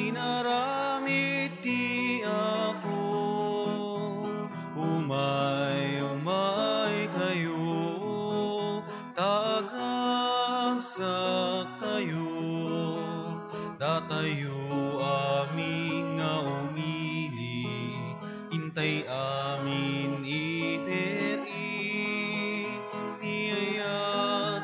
inaramid ti Apo. Umay kayo, tagragsak tayo, datayo amin nga umili, intay amin iteri, niyaya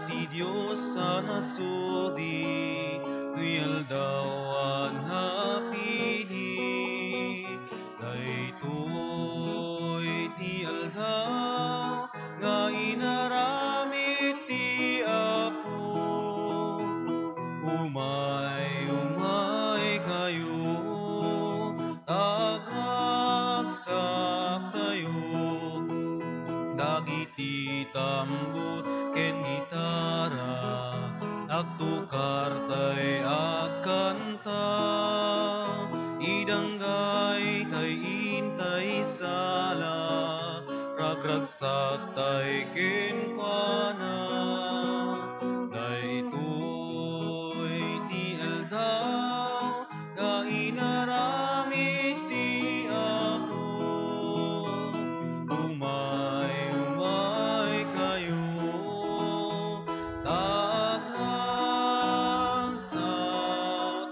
ti Diyos sa nasudi, tuyal dawan napili, daytoy ti aldaw, nga inaramid ti Apo. Umay kayo, tagragsak tayo, dagiti tambut ken gitara, agtukar tay agkanta, idanggay tay intay sala, ragragsak tay kenkwana, daytoy ti aldaw, nga inaramid ti Apo. Umay kayo, tagragsak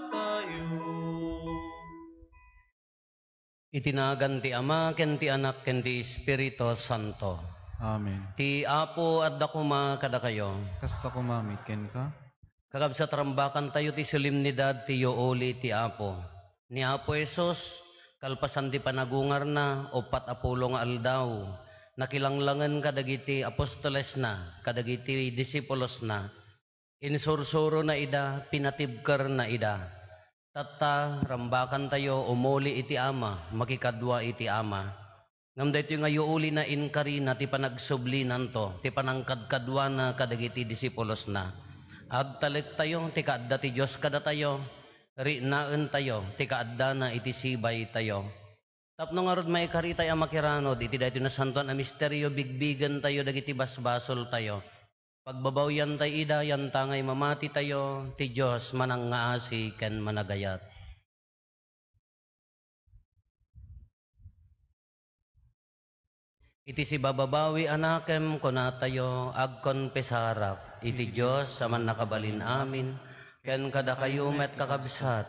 tayo. Itinagan ti Ama, ken ti Anak, ken ti Espiritu Santo. Amen. Ti Apo at dakuma kada kayo. Kasta kumamit ken ka. Kagabsat rambakan tayo ti solemnidad ti yooli ti Apo. Ni Apo Esos, kalpasan ti panagungar na, opat apulo nga aldaw, nakilanglangan kadagiti apostoles na, kadagiti disipulos na, insursuro na ida, pinatibkar na ida. Tatta, rambakan tayo, umuli iti Ama, makikadwa iti Ama. Ngam dito yung ayuuli na inkari na ti panagsublinan to, ti panangkadkadwa na kadagiti disipulos na. Agtalik tayo, ti kaadda ti Diyos kada tayo, rinaan tayo, ti kaadda na iti sibay tayo. Tapno nga rod maikari tayo makiranod, iti dito na santuan a misteryo, bigbigan tayo, dagiti basbasol tayo. Pagbabawyan tayo ida, yan tangay mamati tayo, ti Diyos manang ngaasi ken managayat. Iti si bababawi anakem kuna tayo agkon pesarak, iti Diyos saman nakabalin amin, ken kada kayo met kakabsat,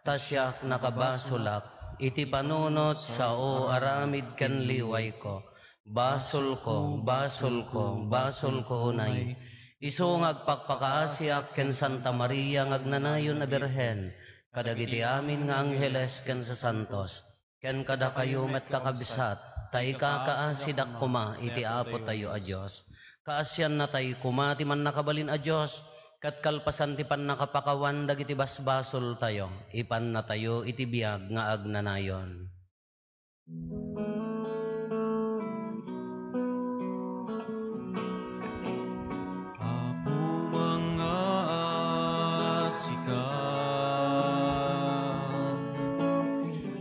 tasyak nakabasulak, iti panunot sa o aramid ken liway ko, basol ko, basol ko, basol ko unay, iso ngagpakpakaasyak ken Santa Maria ngagnanayon na Birhen, kadagiti amin nga angheles ken sa santos, ken kada kayo met kakabsat, tay kakaasidak kuma iti Apo tayo a Diyos. Kaasyan na tay kuma ti man nakabalin a Diyos, kat kalpasan ti pan nakapakawan dagiti basbasol tayo, ipan na tayo iti biyag nga agnanayon. Apo mga asikan,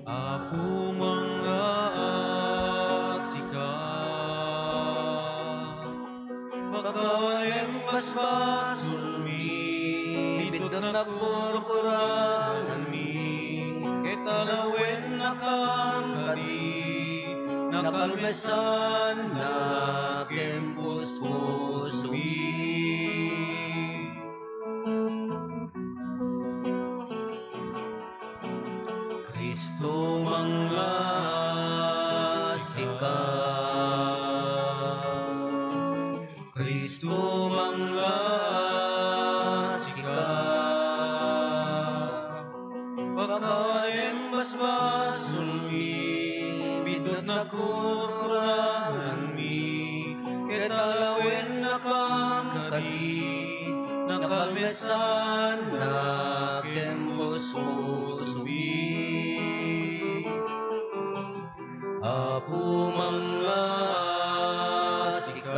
Apo mga asikan, pagkawalim basbasol mi, bidot nagkurkurangan mi, ketalawen nakangkadi, nakalmesan na kempus-pus mi. Kristo mga sikat, Kristo mga sikat, pagkawalim basbasol mi, bidot nagkurkurangan mi, ketalawen nakangkadi, nakalmesan na kempus-pus mi. Apo mga sikat,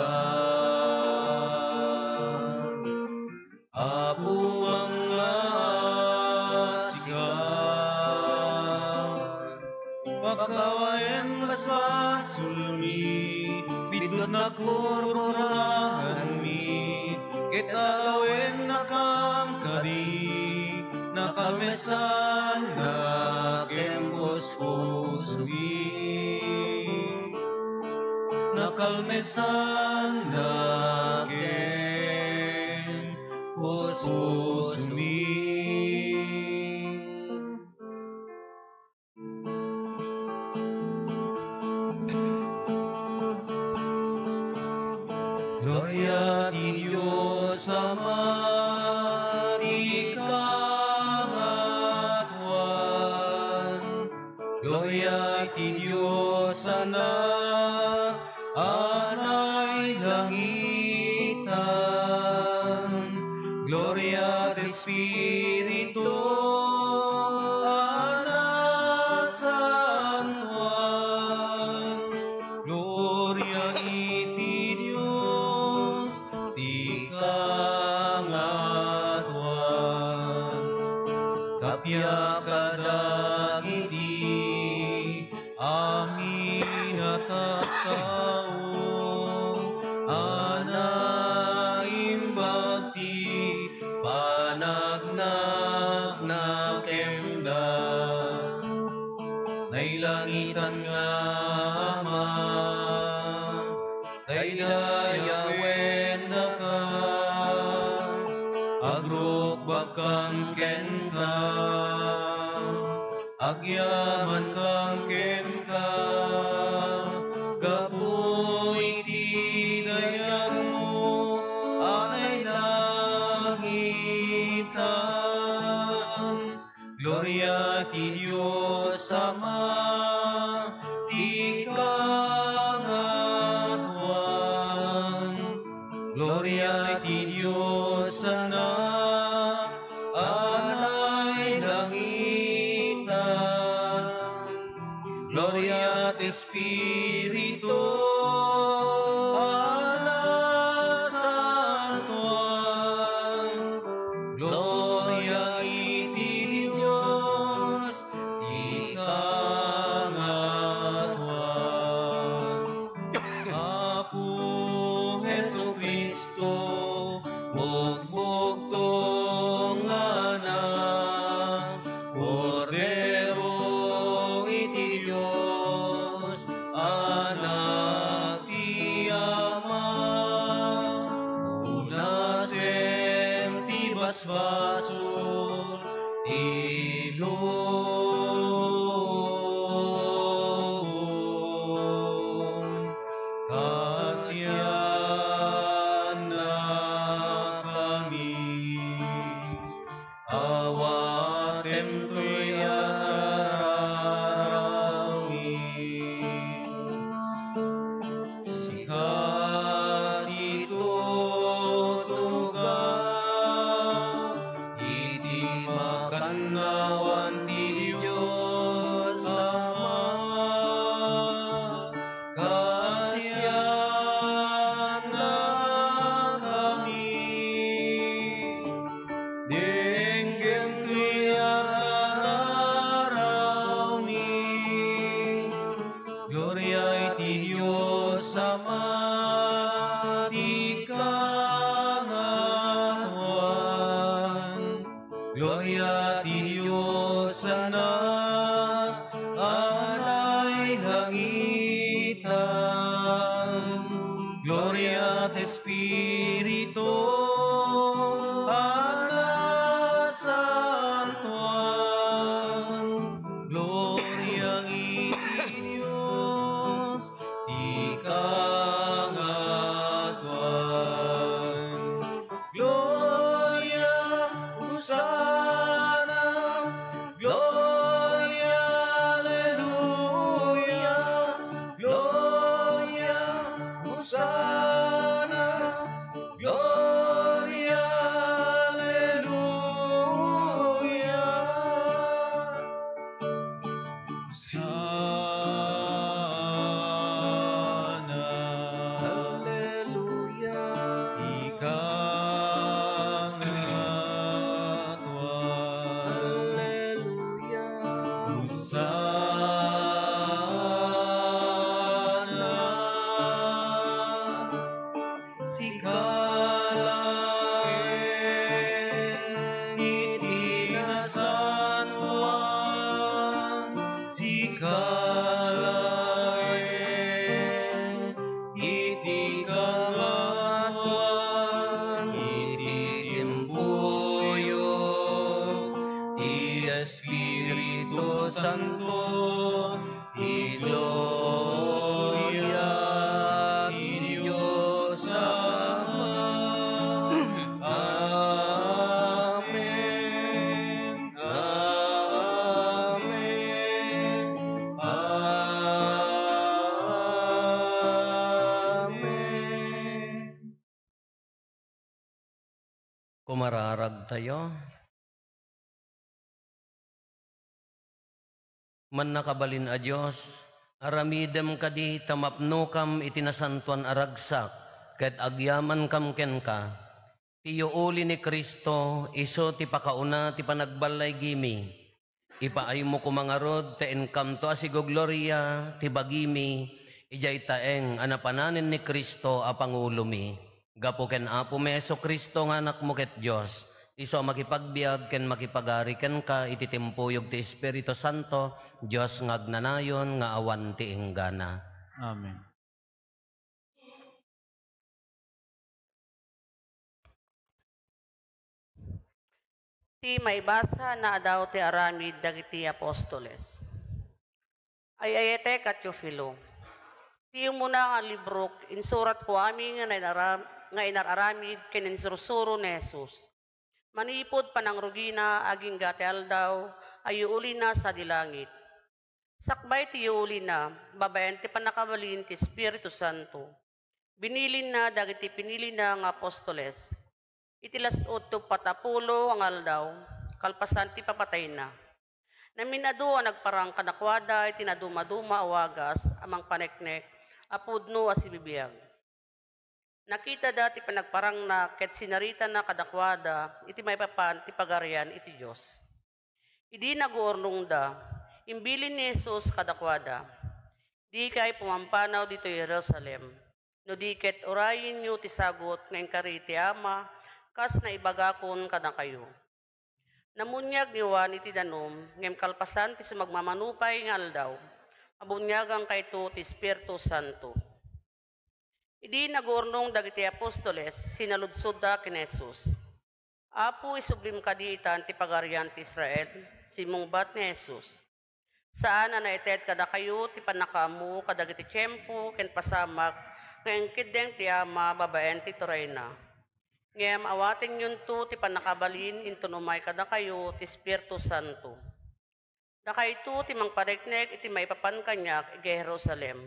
Apo mga sikat, pagkawayan basbasol mi, bidot nagkurkurangan mi, ketalawen nakangkadi, nakalmesan na kempuspusumi, nakalmesan na kempuspusumi. Gloria ti Dios Ama, ti kangatuan. Gloria ti Dios Anak, Anay langitan. Gloria ti Espiritu, Anak santuan. Gloria iti Dios, ti kangatuan. Kapya kadagiti amin at tao, anaimbagti panagnak na kemdat. Nailangitan nga Ama, daydayawen na ka, agrukbak kam ken ka, agyaman kam ken ka, gapoy ti dayag mo, anay langitan. Gloria ti Dios Ama, ti kangatuan. Gloria ti Dios Anak, Anay langitan. Gloria ti Espiritu, Anak santuan. Gloria iti Dios, ti kangatuan. Apo Jesucristo, bugbugtong anak, Kordero iti Dios, anak ti Ama, unasem ti basbasol, ti lubong, kasyan na kami, awatem to'y ararawin. Sikasito tuga, iti makanawan ti Diyos Ama, kasyan na kami, denggem to'y ararawin. Gloria iti Dios Ama, ti kangatuan. Gloria ti Dios Anak, Anay langitan. Gloria ti Espiritu, Anak santuan. Gloria iti Dios, ti kangatuan. Gloria, Hosanna, Gloria, Alleluia, Gloria, Hosanna, Gloria, Alleluia. Hosanna. Kumararag tayo. Man nakabalin a Diyos, aramidem kadi tamapno kam itinasantuan aragsak, ket agyaman kam ken ka. Tiyo uli ni Kristo, iso ti pakauna ti panagbalay gimi. Ipaay mo kumangarod, teen kam to asigo gloria, ti bagimi, ijay taeng anapananin ni Kristo a Pangulo mi. Gapo ken Apo Meso Kristo nga anak mo ket Diyos, iso makipagbiag ken makipagari ken ka ititimpuyog ti Espiritu Santo, Diyos ngagnanayon nga awan ti inggana. Amen. Ti maibasa na adaw ti aramid dagiti apostoles. Ayayete kat Teofilo. Ti muna nga librok insurat ko amin nga inararamid ken insursuro ni Jesus. Manipod panangrugina aging gati aldaw ayuuli na sa dilangit. Sakbay ti yuuli na babayan ti panakabalin ti Espiritu Santo. Binilin na dagiti pinili na nga apostoles. Itilasod to patapulo ang aldaw, kalpasan ti papatay na. Naminado ang nagparang kanakwada, itinaduma-duma awagas, amang paneknek, apudno as ibibiyag. Nakita dati panagparang na, ket sinarita na kadakwada, iti may papan, ti pagarian, iti Diyos. Idi nag-uornong da, imbilin ni Jesus kadakwada, di kay pumampanaw dito Jerusalem, no di ket orayin nyo ti sagot nga inkari ti Ama, kas na ibagakon kada kayo. Namunyag ni Juan iti danom, ngem kalpasan ti sumagmamanupay nga aldaw, abunyagang kayto ti Espiritu Santo. Idi nagurnong dagiti apostoles, sinaludsod da ken Jesus. Apo isublim kadiitan ti pagarian ti Israel, simungbat ni Jesus. Saan na naited kada kayo ti panakaamu kadagiti tiyempo ken pasamak, ngem kideng ti Ama babaen ti Torayna. Ngem awating yun to ti panakabalin into numay kada kayo ti Espiritu Santo. Dakay to ti mangpareknek iti maipapan kanyak iti Jerusalem.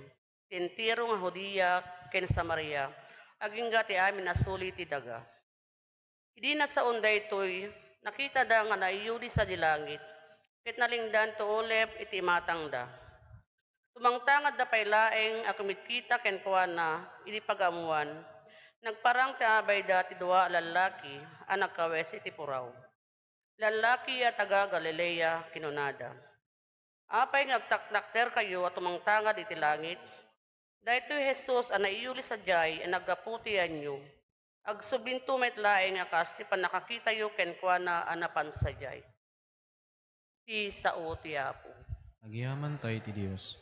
Tintiro nga Hudiya ken Samaria. Aging ti amin nasuli ti daga. Idi na sa unday toy nakita da nga naiyuli sa dilangit. Ket nalingdan to ulep iti matang da. Tumangtangad da pay laeng akumitkita ken kuana iti pagamuan. Nagparang ti abay dati dua lalaki, anak kawes iti puraw. Lalaki at taga Galilea kinunada. Apay ngagtaknakter kayo at tumangtangad iti langit. Dahito Jesus ana iyuli sa jay ang nagaputian nyo. Agsublinto met laeng akas ti panakakita yo kenkwana anapan sa jay. Ti sao ti Apo. Agyaman tayo ti Diyos.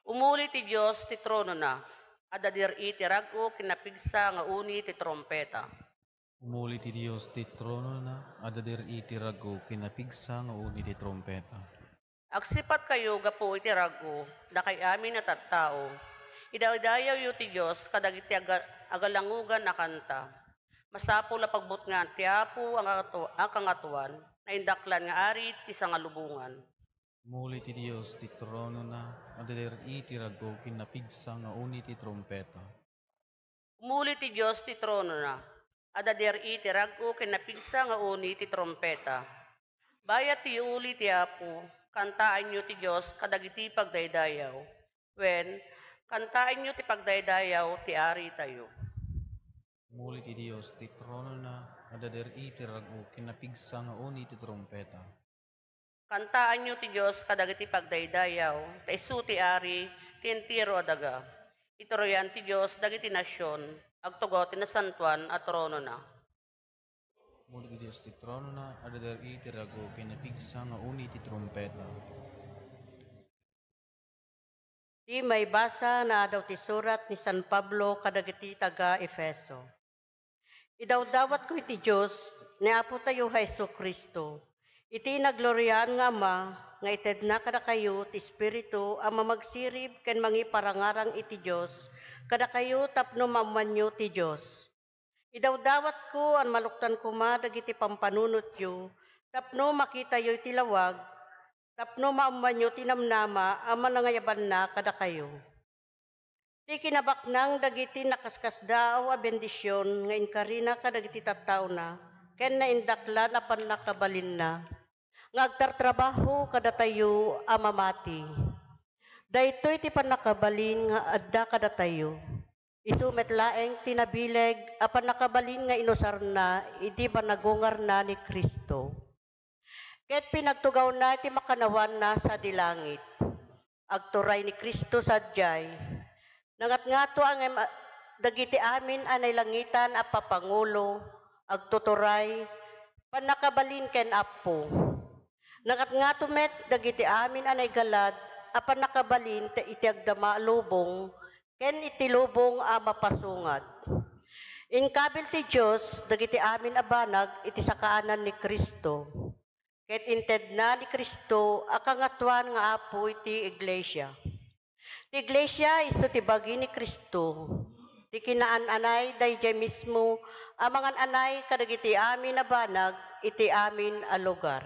Umuli ti Diyos ti trono na. Adadir iti rago kinapigsa nga uni ti trompeta. Umuli ti Diyos ti trono na, adader iti rago, kinapigsa nga uni ti trompeta. Agsipat kayo gapo iti rago, da kay amin na tattao. Idawdayaw yu ti Diyos kadagiti agalangugan na kanta. Masapol na pagbutngan ti Apo ang kangatuan, na indaklan nga ari ti sangalubungan. Umuli ti Diyos ti trono na, adader iti rago, kinapigsa nga uni ti trompeta. Umuli ti Diyos ti trono na, adader iti rago kinapigsa nga uni ti trompeta. Bayat ti uli ti Apo, kantaan nyo ti Diyos kadagiti pagdaydayaw. When, kantaan nyo ti pagdaydayaw ti ari tayo. Umuli ti Diyos ti trono na, adader iti rago, kinapigsa nga uni ti trompeta. Kantaan nyo ti Diyos kadagiti pagdaydayaw, ta isu ti ari, tintiro adaga. Ituroyan ti Diyos dagiti nasyon, agtugaw ti nasantuan at trono na. Umuli ti Diyos ti trono na, adader iti rago, kinapigsa nga uni ti trompeta. Di may basa na daw ti surat ni San Pablo kadagiti taga Efeso. Idawdawat ko iti Diyos, ni Apo tayo Hesu Kristo. Iti naglorian nga ma, nga ited na kada kayo ti Espiritu ang mamagsirib ken mangiparangarang iti Diyos, kada kayo tapno mamanyo ti Diyos. Idawdawat ko ang maluktan ko ma dagiti pampanunot yo, tapno makita yo iti lawag, tapno maaman nyo tinamnama, ama nangayaban na kada kayo. Ti kinabaknang dagiti nakaskasdaaw a bendisyon nga inkarina kadagiti tattaw na, ken naindaklan apan nakabalin na, nga agtartrabaho kada tayo a mamati. Daytoy ti panakabalin nga adda kada tayo. Isumet laeng tinabileg apan nakabalin nga inusar na, iti panagungar na ni Kristo. Ket pinagtugaw na iti makanawan na sa dilangit. Agturay ni Kristo sadyay. Nangat-ngato ang dagiti amin anay langitan a papangulo, agtuturay, panakabalin ken Apo. Nangat-ngato met dagiti amin anay galad, a panakabalin iti agdama lubong, ken iti lubong a mapasungat. Inkabil ti Diyos, dagiti amin a banag, iti sakaanan ni Kristo. Ket inted na ni Kristo, akangatuan nga Apo iti iglesia. Ti iglesia iso ti bagi ni Kristo. Ti kinaan-anay dayjay mismo amangan anay kadagiti amin na banag iti amin a lugar.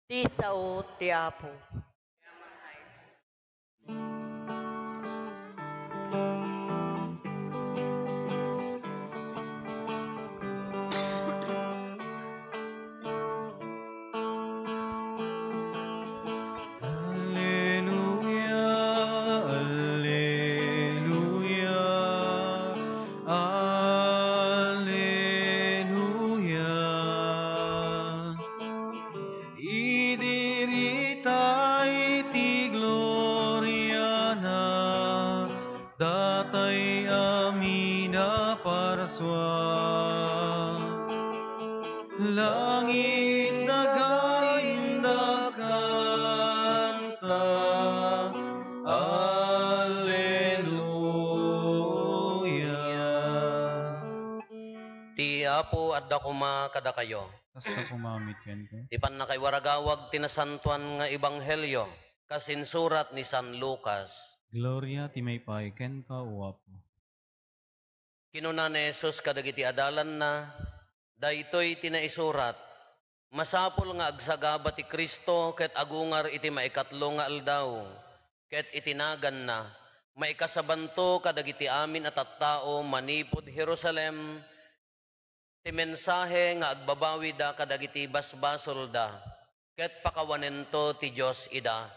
Ti sao ti Apo. Langit nagainda kanta, Alleluia. Ti Apo adda kuma kada kayo. Basta kumamit ken ko. Ti pannakaiwaragawag tinasantuan nga ebanghelyo kasinsurat ni San Lucas. Gloria ti may pay ken ka o Apo. Kinuna ni Jesus kadagiti adalan na, daytoy tinaisurat, masapol nga agsagaba ti Kristo ket agungar iti maikatlo nga aldaw, ket itinagan na, maikasabanto kadagiti amin at tattao manipod Jerusalem, ti mensahe nga agbabawi da kadagiti basbasol da, ket pakawanento ti Dios ida.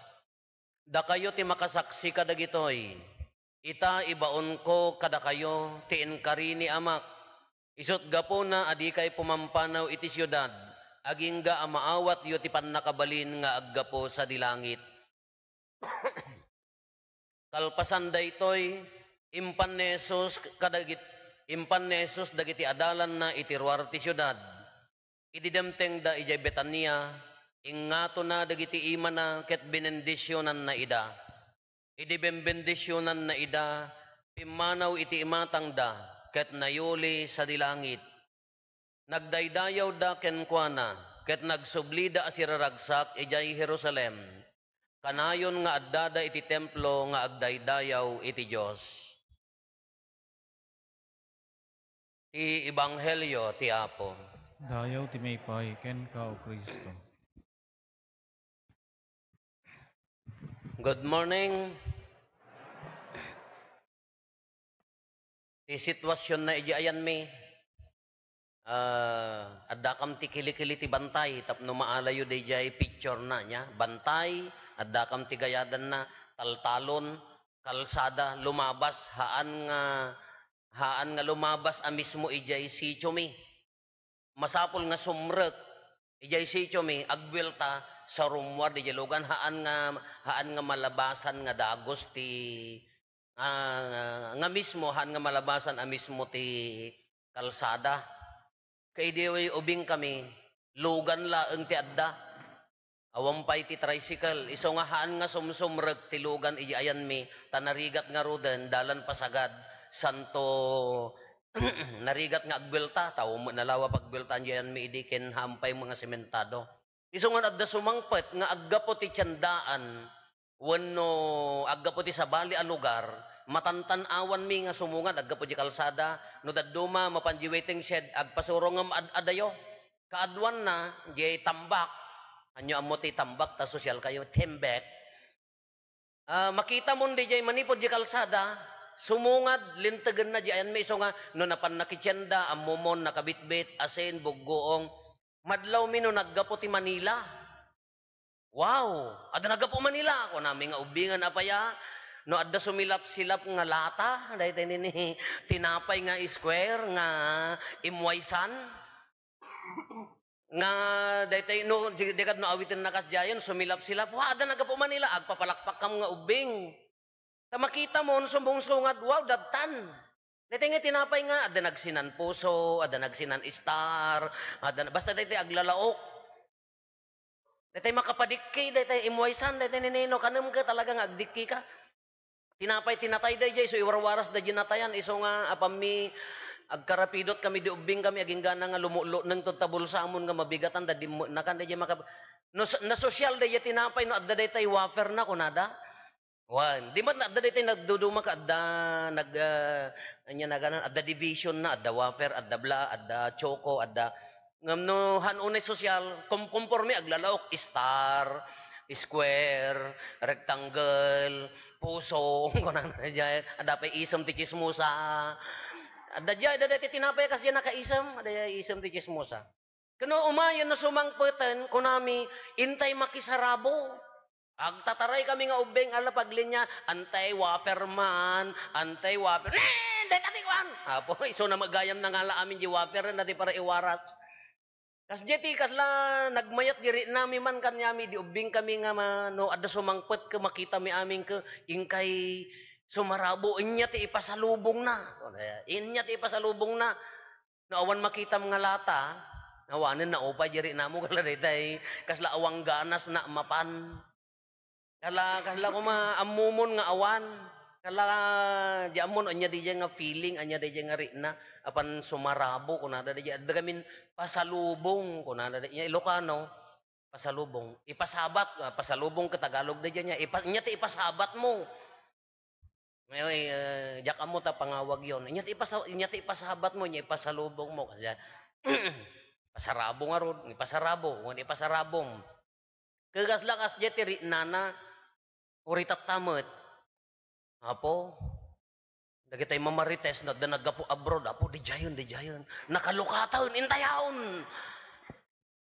Da kayo ti makasaksi kadagitoy, ita ibaon ko kada kayo ti inkari ni amak. Isot gapo na adi kay pumampanaw iti siyudad, agingga amaawat yu ti pannakabalin nga aggapo sa dilangit. Kalpasan daytoy impan nesos dagiti adalan na iti ruar ti siyudad. Ididemteng da ijay Betania, ingato na dagiti ima na ket benendisyonan na ida. Idibembendisyonan na ida, pimanaw iti imatang da, ket nayuli sa dilangit. Nagdaydayaw da kenkwana, ket nagsublida asiraragsak ijay Jerusalem. Kanayon nga addada iti templo nga agdaydayaw iti Dios. Ti ebanghelyo ti Apo. Dayaw ti may pay ken ka o Kristo. Good morning. Ti sitwasyon na idiayan mi, adda kam ti kili-kili ti bantay, tapno maalayo day jay picture na niya, bantay, adda kam ti gayadan na, taltalon, kalsada, lumabas, haan nga lumabas a mismo ijay sityo mi. Masapol nga sumrek, ijay sityo mi, agwelta sa rumwar di lugan, haan nga malabasan nga dagos ti nga mismo han nga malabasan a mismo ti kalsada. Kay diyoy ubing kami, lugan laeng ti adda. Awampay ti tricycle, iso nga haan nga sumsumreg ti lugan iyayan mi, tanarigat nga ruden, dalan pasagad, santo narigat nga agwelta, tao mo nalawa paggweltaan iyayan mi idikin hampay mga sementado. Iso nga adda sumangpet nga aggapo ti tiyandaan, wenno aggapo ti sabali a lugar, matantan-awan mi nga sumungad aggapo ti kalsada, no dadduma mapanjiweteng shed agpasuro nga adayo. Kaadwan na di tambak. Anyo amo ti tambak ta sosyal kayo tembek. Makita mo di jay manipod di kalsada, sumungad, lintagan na di ayan may iso nga, no napan nakityenda, amumon, nakabitbit, asin, buggoong, madlaw mi no naggapo ti Manila. Wow! Ada naggapo Manila, ako namin nga ubingan apaya, no adda sumilap-silap nga lata, dahil nini tinapay nga square, nga imwaysan, nga daytay no dekad no awitin na kasjayon sumilap-silap wa ada nagapo Manila agpapalakpak kam nga ubing ta makita mo sumbong-sungad wow datan daytay nga tinapay nga ada nagsinan puso ada nagsinan star ada basta daytay aglalaok daytay makapadikki daytay imwaysan daytay ninino kanam ka talaga nga agdikki ka tinapay tinatay dayjay so iwarwaras da ginatayan iso nga apami agkarapidot kami di ubing kami aging gana nga lumulo nang tabul sa amon nga mabigatan da di nakan da maka no na social da tinapay no adda day wafer na kunada wan di man adda day nagduduma ka adda nag anya na ganan adda division na adda wafer adda bla adda choco adda ngam no hanunay social conforme aglalaok star square rectangle puso kunan na adda pa isam ti chismosa ada jay ada dati tinapay kas diyan nakaisam ada isam ti chismosa kuno umayon na sumangpeten kunami intay makisarabo agtataray kami nga ubeng ala paglinya antay waferman antay wafer dai katikwan apo iso na magayam na ngala amin di wafer na di para iwaras kas jeti kasla nagmayat diri nami man kanyami di ubing kami nga no ada sumangpet ke makita mi aming ke ingkay sumarabo, inya ti ipasalubong na. Inya ti ipasalubong na. Naawan makita mga lata, awanin na upay jiri na mo, kala day, kasla awang ganas na mapan. Kasla ko maamumon nga awan. Kala, di amon, anya di nga feeling, anya di nga rina, apan sumarabo, kunada di ada kamin pasalubong, kunada di Ilocano, pasalubong. Ipasabat, pasalubong ka Tagalog di nya, inya ti ipasabat mo. May jak mo ta pangawag yon. Inya ti ipasabat mo, inya ipasalubong mo kasi pasarabo nga rod, ipasarabo, ngon ipasarabong. Kagas lakas jeti nana uritak tamet. Apo dagitay mamarites na nagapo abroad, apo di jayon. Nakalukataon intayaon.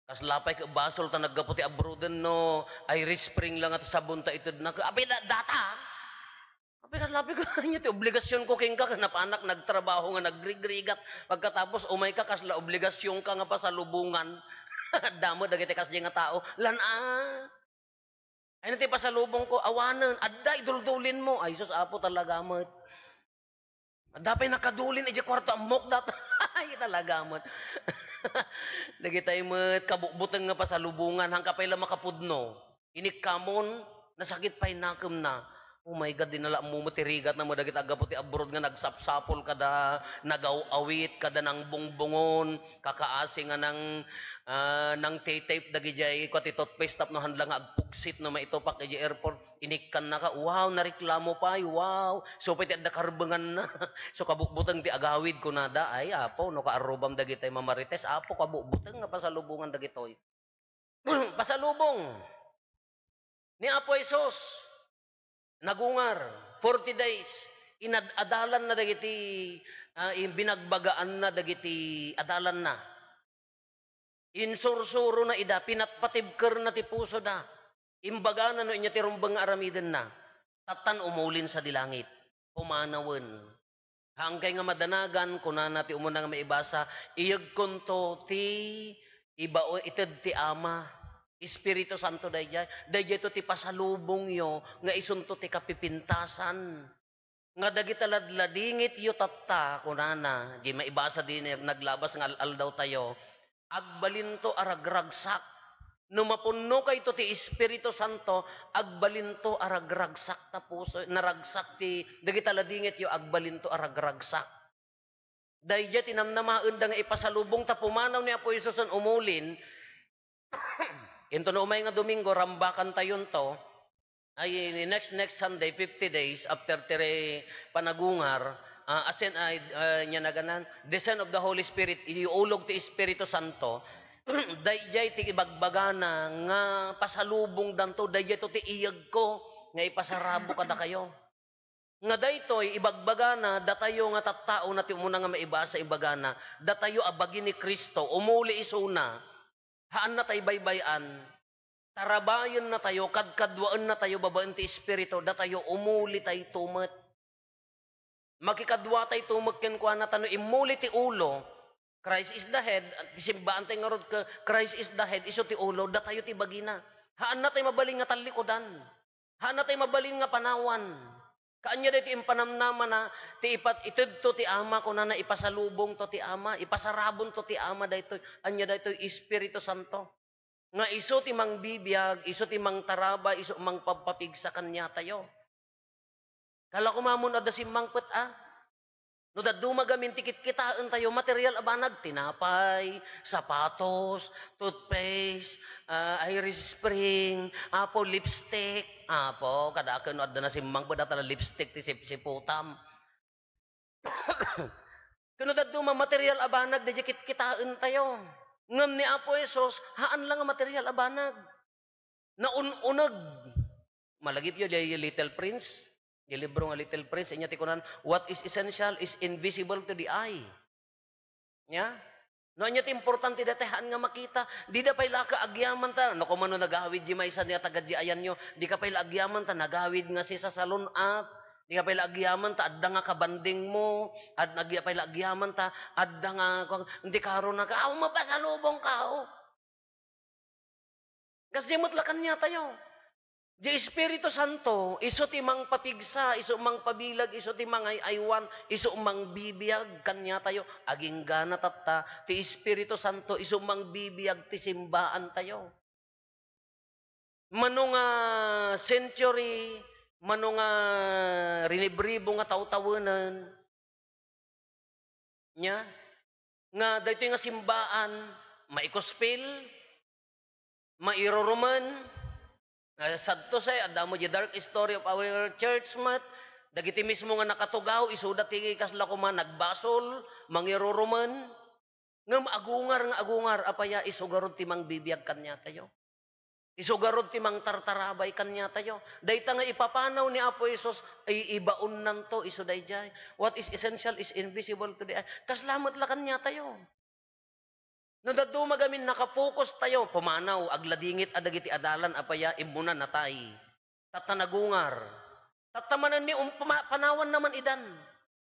Kas lapay ka basol ta naggapo ti abroad no, Irish Spring lang at sabon ta ito na abi data. Labi ko niya, obligasyon ko king ka, napanak, nagtrabaho nga, nagrigrigat. Pagkatapos, umay ka, kasla obligasyon ka nga pa sa lubungan. Damo, dagiti kas nga tao. Lana. Ay, nati pa sa lubong ko, awanan. Adda, iduldulin mo. Ay, sus, apo talaga, mat. Adda pa'y nakadulin, ay, kwarto, amok dat. Ay, talaga, mat. Dagitay, mat, kabukbutang nga pa sa lubungan, hangka pa'y lamakapudno. Inikkamon, nasakit pa'y nakam na. Oh my God, dinala mo matirigat na mo dagit agaputi abroad nga nagsapsapol kada nagawawit kada nang bungbungon kakaasi nga nang tape dagijay ko ti toothpaste tap no handla nga agpuksit no maitopak iji airport inikkan na ka wow nareklamo pa wow so pati adda karbengan na so kabukbutang ti agawid ko nada ay apo no kaarubam dagitay mamarites apo kabukbutang nga pasalubungan dagitoy pasalubong ni Apo Hesus nagungar 40 days inadalan na dagiti binagbagaan na dagiti adalan na insursuro na ida pinatpatibker na ti puso da imbaga na no inya ti rumbang aramiden na tatan umulin sa dilangit pumanawen hangkay nga madanagan kunana ti umuna nga maibasa iyag konto ti ibao ited ti ama Espiritu Santo dayjay to ti pasalubong yo nga isunto ti kapipintasan nga dagitaladladingit yo tatta kunana di maibasa din naglabas nga aldaw tayo agbalinto aragragsak no mapunno kay to ti Espiritu Santo agbalinto aragragsak ta puso naragsak ti dagitaladingit yo agbalinto aragragsak dayjay tinamnamaen da nga ipasalubong ta pumanaw ni Apo Hesus umulin Into no umay nga Domingo, rambakan tayon to, ay next Sunday, 50 days, after tire panagungar, asin ay niya na ganan, descent of the Holy Spirit, iulog ti Espiritu Santo, dayjay ti ibagbagana nga pasalubong danto, dayjay to ti iyag ko, nga ipasarabo kada kayo. Nga daytoy ibagbagana datayo nga tattao na ti umuna nga maibasa ibagana, datayo abagi ni Kristo, umuli isuna, haan na tayo baybayan, tarabayan na tayo, kadkadwaan na tayo, babaan ti Espiritu, datayo umuli tayo tumat. Makikadwa tayo tumat kenkwa na tano, imuli ti ulo, Christ is the head, simbaan tayo nga rod ka, Christ is the head, iso ti ulo, datayo ti bagina. Haan na tayo mabaling nga talikodan, haan na tayo mabaling nga panawan. Kaanya dito yung panamnaman na ti itud to ti ama ko na ipasalubong to ti ama, ipasarabon to ti ama dito, anya dito Espiritu Santo. Nga iso ti mang bibiyag, iso ti mang taraba, iso mang pagpapig sa kanya tayo. Kala ko mamon ada simmangpet No dadumagamin tikit kitaan tayo, material abanag, tinapay, sapatos, toothpaste, Irish Spring, lipstick, kadakan no adda na simmang pud tala lipstick ti sipsiputam. Kuno daduma material abanag, di kit kitaan tayo. Ngem ni Apo Jesus, haan lang ang material abanag. Naununag. Malagip yun, yung Little Prince. Yung libro nga Little Prince, inya tikunan, what is essential is invisible to the eye. Nya? No, inya ti importante datahan nga makita. Di da pay laka agyaman ta. No, kumano nagawid di maysa niya tagad di ayan nyo. Di ka pay agyaman ta, nagawid nga si sa salon at. Di ka pay agyaman ta, adda nga kabanding mo. Ad nagya pay agyaman ta, adda nga, hindi karon na ka, mapasalubong ka, Kasi mutlakan niya tayo. Di Espiritu Santo, iso ti mang papigsa, iso mang pabilag, iso ti mang aywan, iso mang bibiyag, kanya tayo, aging gana tatta, ti Espiritu Santo, iso mang bibiyag, ti simbaan tayo. Manong century, manong rinibribo nga taw-tawanan, nya, nga dito nga simbaan, maikospil, mairoruman, sadto say, adamo di dark story of our church mat, dagiti mismo nga nakatugaw, isuda ti kasla ko man, nagbasol, mangiruruman, ngam agungar, apaya, isugarod ti mang bibiyag kanya tayo. Isugarod ti mang tartarabay kanya tayo. Dayta nga ipapanaw ni Apo Jesus, ay ibaon nan to, isuday jay. What is essential is invisible to the eye. Kaslamat la kanya tayo. No dadto magamin nakafocus tayo, pumanaw, agladingit adagiti adalan, apaya, imuna natay. Tatanagungar. Tatamanan ni panawan naman idan.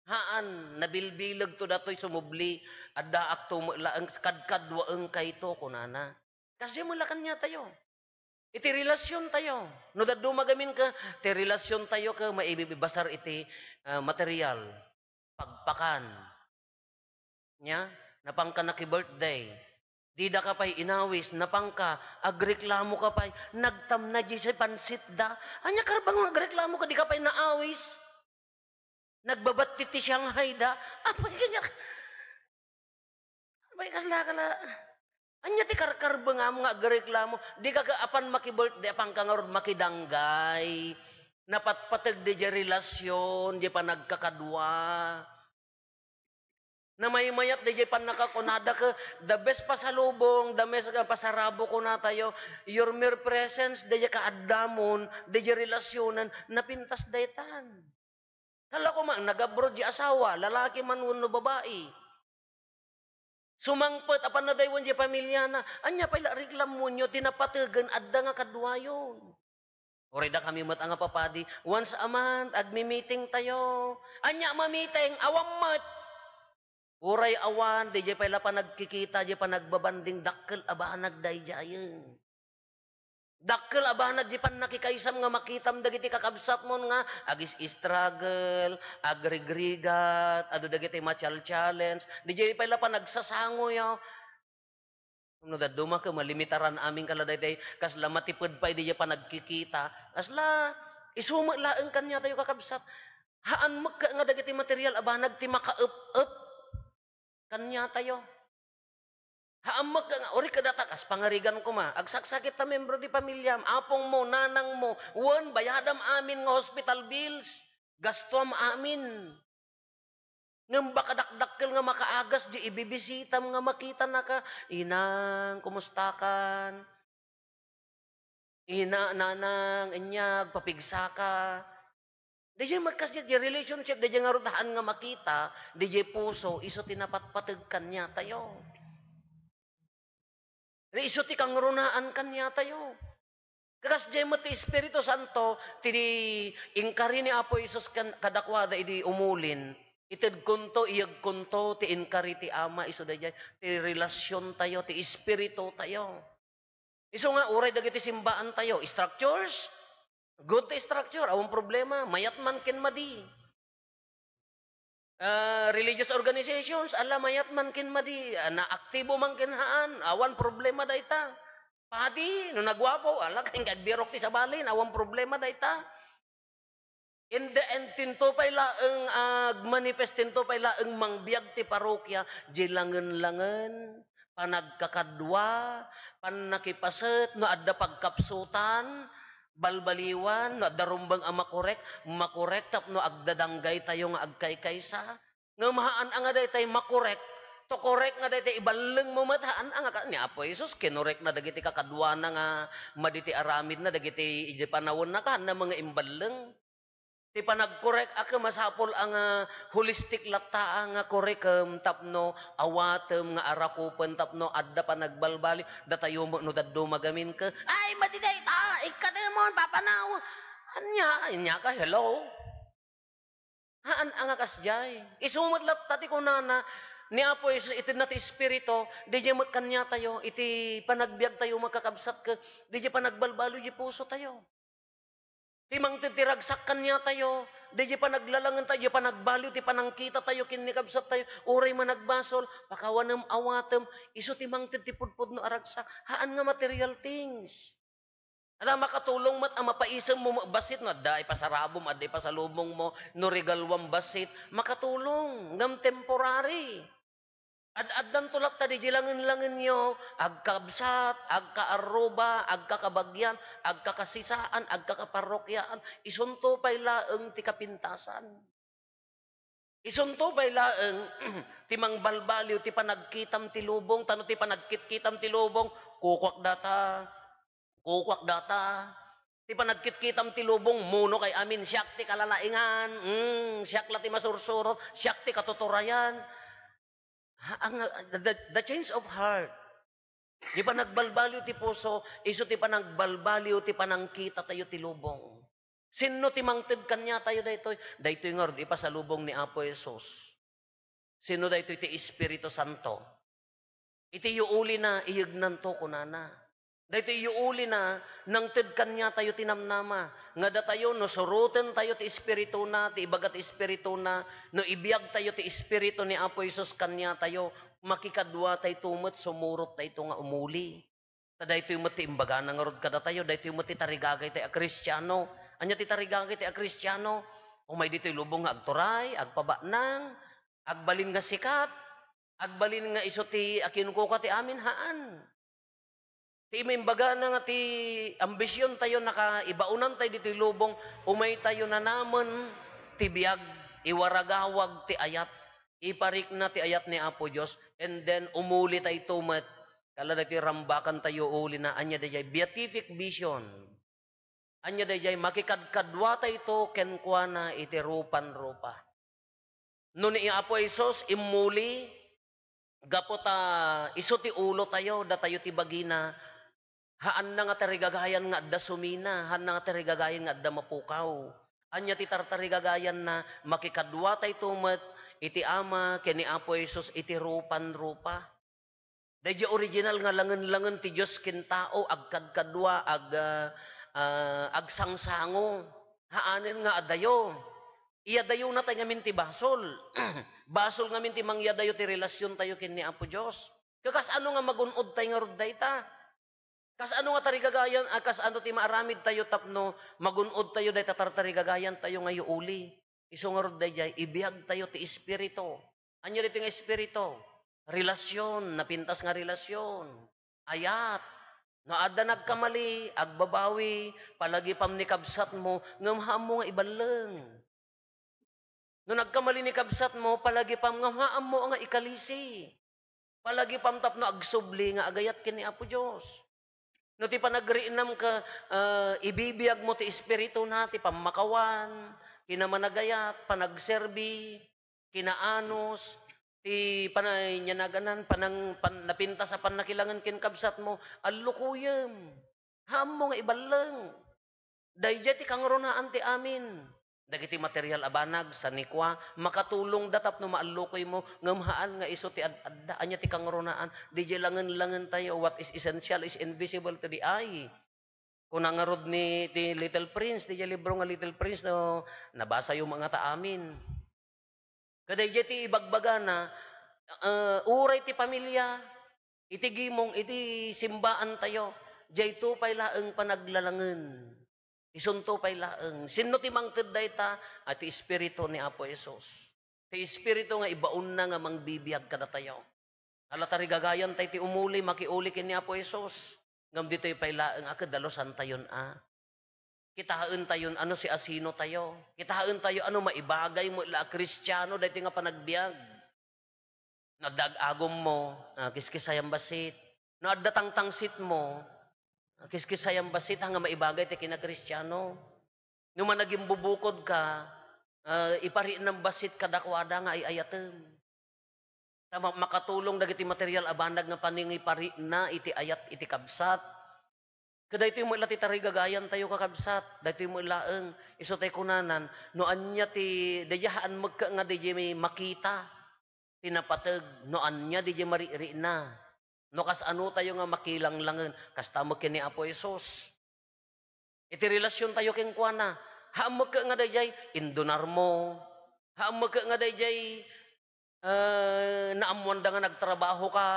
Haan, nabilbilag to datoy sumubli, adda akto laang kadkadwaeng kayto kunana. Kasi mula kanya tayo. Iti relasyon tayo. No dadto magamin ka, ti relasyon tayo ka maibibasar iti material. Pagpakan. Nya? Napangka naki-birthday. Di da ka pa'y inawis, napangka, agreklamo ka pa'y, nagtam na di sa pansit da. Anya karbang agreklamo ka, di ka pa'y naawis. Nagbabatit ti Shanghai da. Apay kanya, apay kasla ka na. Anya ti karkarbang nga mga agreklamo, di ka apan maki-birthday, apang ka nga ron makidanggay. Napatpatag di relasyon, di pa nagkakadwa. Na may mayat di pan nakakunada ka, the best pasalubong, the best pasarabo ko na tayo, your mere presence, di ka adamon, di relasyonan, napintas daytan. Kala ko man, nag-abroad di asawa, lalaki man uno babae. Sumangpet, apan na daywan di pamilya na, anya pala reklamo nyo, tinapatagan, adda nga kadwayon. Orida kami mat nga papadi, once a month, agmi-meeting tayo. Anya ma-meeting, awam mat. Uray awan, di jay pala pa nagkikita, di pa nagbabanding, dakkel abanag day jayen. Dakkel abanag di pa nakikaisam nga makitam dagiti kakabsat mo nga, agis struggle, agrigrigat, ado dagiti machal challenge, di jay pala pa nagsasango yo. No daduma ka malimitaran aming kaladay kasla matiped pa di jay pa nagkikita, kasla isuma laeng kanya tayo kakabsat. Haan magka nga dagiti material abanag ti maka-up kanya tayo. Haamag ka nga, ori kadatakas, pangarigan ko agsaksakit ta membro di pamilya, apong mo, nanang mo, bayadam amin nga hospital bills, gastuam amin. Ngam baka dakdakkel nga makaagas, di ibibisitam nga makita na ka, inang, kumustakan? ina, nanang, inyag, papigsaka. Di jay magkasya, di relationship, di jay nga rudahan nga makita, di jay puso, iso tinapatpatag kanya tayo. Iso ti kang runaan kanya tayo. Kakas jay mo ti Espiritu Santo, ti inkari ni Apo Isus kadakwada, idi umulin, ited kunto, iyag kunto, ti inkari ti Ama, iso da jay, ti relasyon tayo, ti Espiritu tayo. Iso nga, uray dagiti simbaan tayo. Structures, good ti structure, awang problema, mayat man ken madi. Religious organizations, ala mayat man ken madi, na aktibo man ken haan, awan problema da ita. Padi, no nagwapo, ala kayong gagbirok ti sa balin, awan problema da ita. In the end, tinto pa'y laang manifest, tinto pa'y laang mangbiag ti parokya, di langen-langen, panagkakadwa, panakipaset, no adda pagkapsutan, balbaliwan, no adda rumbang makorek, tapno agdadanggay tayo nga agkaykaysa, nga mahaan nga day tayo makorek, to correct nga day tayo ibaleng mo mataan, nga ni Apo Isus, kinorek na dagiti kakadwa na nga, maditi aramid na, dagiti panawon na ka, na mga imbaleng, ti panagkorek aka masapol ang holistic lata nga korek tapno awatem nga arakupen tapno adda panagbalbali datayo mo no daddo magamin ka ay madiday ta ikademon papanaw anya ka hello haan ang kasjay isumot latta ti kunana ni Apo Isus iti na ti espiritu DJ kanya tayo iti panagbiag tayo makakabsat ka DJ panagbalbalo di puso tayo. Timang titiragsak kanya tayo, di pa naglalangan tayo, di pa nagbaliw, di pa nangkita tayo, kinikabsat tayo, uray man nagbasol, pakawanam awatem, iso timang titipudpud no aragsak, haan nga material things. Alam, makatulong mat, ang mapaisam mo basit, no, adda ipasarabom, adda ipasalubong mo, no regalwang basit, makatulong, ngam temporary. Ad-addan tulak ta di jilangen-langen nyo, agkabsat, agkaaruba, agkakabagyan, agkakasisaan, agkakaparokyaan, isunto pa'y laeng ti kapintasan. Isunto pa'y laeng ti mangbalbaliw, ti panagkitam ti lubong, tano ti panagkitkitam ti lubong, kukwak data, ti panagkitkitam ti lubong, muno kay amin, siyak ti kalalaingan, siyak la ti masursurot, siyak ti katuturayan, the change of heart. Di pa nagbalbaliw ti puso, iso ti pa nagbalbaliw ti panangkita tayo ti lubong. Sino ti mangted kanya tayo daytoy? Daytoy nga di pa sa lubong ni Apo Jesus. Sino daytoy ti Espiritu Santo? Iti yuuli na iyagnan to kunana. Daytoy yuuli na nang ted kanya tayo tinamnama. Nga da tayo no suruten tayo ti Espiritu na, ti ibagat Espiritu na, no ibiyag tayo ti Espiritu ni Apo Isus kanya tayo, makikadwa tayo tumot, sumurot tayo nga umuli. Taday tayo mati imbaga nga rod kada tayo, dahi tayo mati tarigagay tayo a Kristiyano. Anya ti tarigagay tayo a Kristiyano, umay dito lubong nga agturay, agpabanang, agbalin nga sikat, agbalin nga iso ti akinkuka ti amin haan. Ti imbaga na nga ti ambisyon tayo nakaibaunan tayo dito lubong, umay tayo na naman ti biyag, iwaragawag ti ayat, iparik na ti ayat ni Apo Diyos, and then umuli tayo tumat, kala na ti rambakan tayo uli na, anya dayay beatific vision, anya dayay makikadkadwa tayo ito, kenkwa na iti rupan-rupa. No ni Apo Isos, imuli, gapota iso ti ulo tayo, da tayo ti bagina, haan na nga tarigagayan nga adda sumina, haan na nga tarigagayan nga adda mapukaw. Anya ti tartarigagayan na makikadwa tayo tumat, iti Ama, kini Apo Isus, iti rupan-rupa. Dahil original nga langen-langen ti Diyos kintao, agkadkadwa, agsangsango. Haanin nga adayo. Iyadayo na tayo ngamin ti basol. Basol ngamin ti mangyadayo ti relasyon tayo kini Apo Diyos. Kakas ano nga magunod tayo nga ruday ta? Kas ano nga tarigagayan, kas ano ti maaramid tayo tapno, magunod tayo dahi tatartarigagayan tayo ngayon uli. Iso nga ruday jay, ibiyag tayo ti Espiritu. Anya dito nga Espiritu? Relasyon, napintas nga relasyon. Ayat. No adda nagkamali, agbabawi, palagi pam ni kabsat mo, ngamham mo nga ibaleng. No nagkamali ni kabsat mo, palagi pam ngamham mo nga ikalisi. Palagi pam tapno agsubli nga agayat kini Apo Diyos. No ti panagriinam ka, ibibiyag mo ti espiritu na, ti pamakawan, kinamanagayat, panagserbi, kinaanos, ti pananyanaganan, napinta sa panakilangan kinkabsat mo, allukuyem, ham mo nga ibalang. Dayjay ti kangrunaan ti amin. Dagiti material abanag sa nikwa, makatulong datap no maallukoy mo, ngamhaan nga iso ti adda, anya ti kangrunaan, dijay langan-langan tayo, what is essential is invisible to the eye. Kung nangarod ni ti Little Prince, dijay libro nga Little Prince, no, nabasa yung mga taamin. Kadayjay ti ibagbaga na, uray ti pamilya, iti gimong, iti simbaan tayo, jay tupay laeng panaglalangan. Isunto pay laeng. Sino ti mangted dayta at ti espiritu ni Apo Esos. Ti espiritu nga ibaon na nga mangbibiyag kada tayo. Ala tarigagayan tay ti umuli makiuli ken ni Apo Esos. Ngam ditoy pay laeng dalosan tayon a. Kitahaan tayon ano si asino tayo. Kitahaan tayo ano maibagay mo la Kristiyano dayto nga panagbiag. Nadagagom mo, kiskisayang basit. No adda tangtangsit mo, kiskisayang basit nga maibagay ti kina-Kristiyano. Nung managing bubukod ka, ipari ng basit kadakwada nga ay ayatem. Tama, makatulong dagiti material abandag nga paningipari na iti ayat iti kabsat. Kada ito yung mo ilati tarigagayan tayo kakabsat. Dito yung mo ilaeng iso tayo kunanan. No anya ti dayahaan magka nga DJ may makita. Tinapatag. No anya DJ mariri na. No kas ano tayo nga makilanglangan, kas tamo ken ni Apo Esos. Iti relasyon tayo ken kuana. Haamag ka nga dayjay indunar mo. Haamag ka nga dayjay naamuan da nga nagtrabaho ka,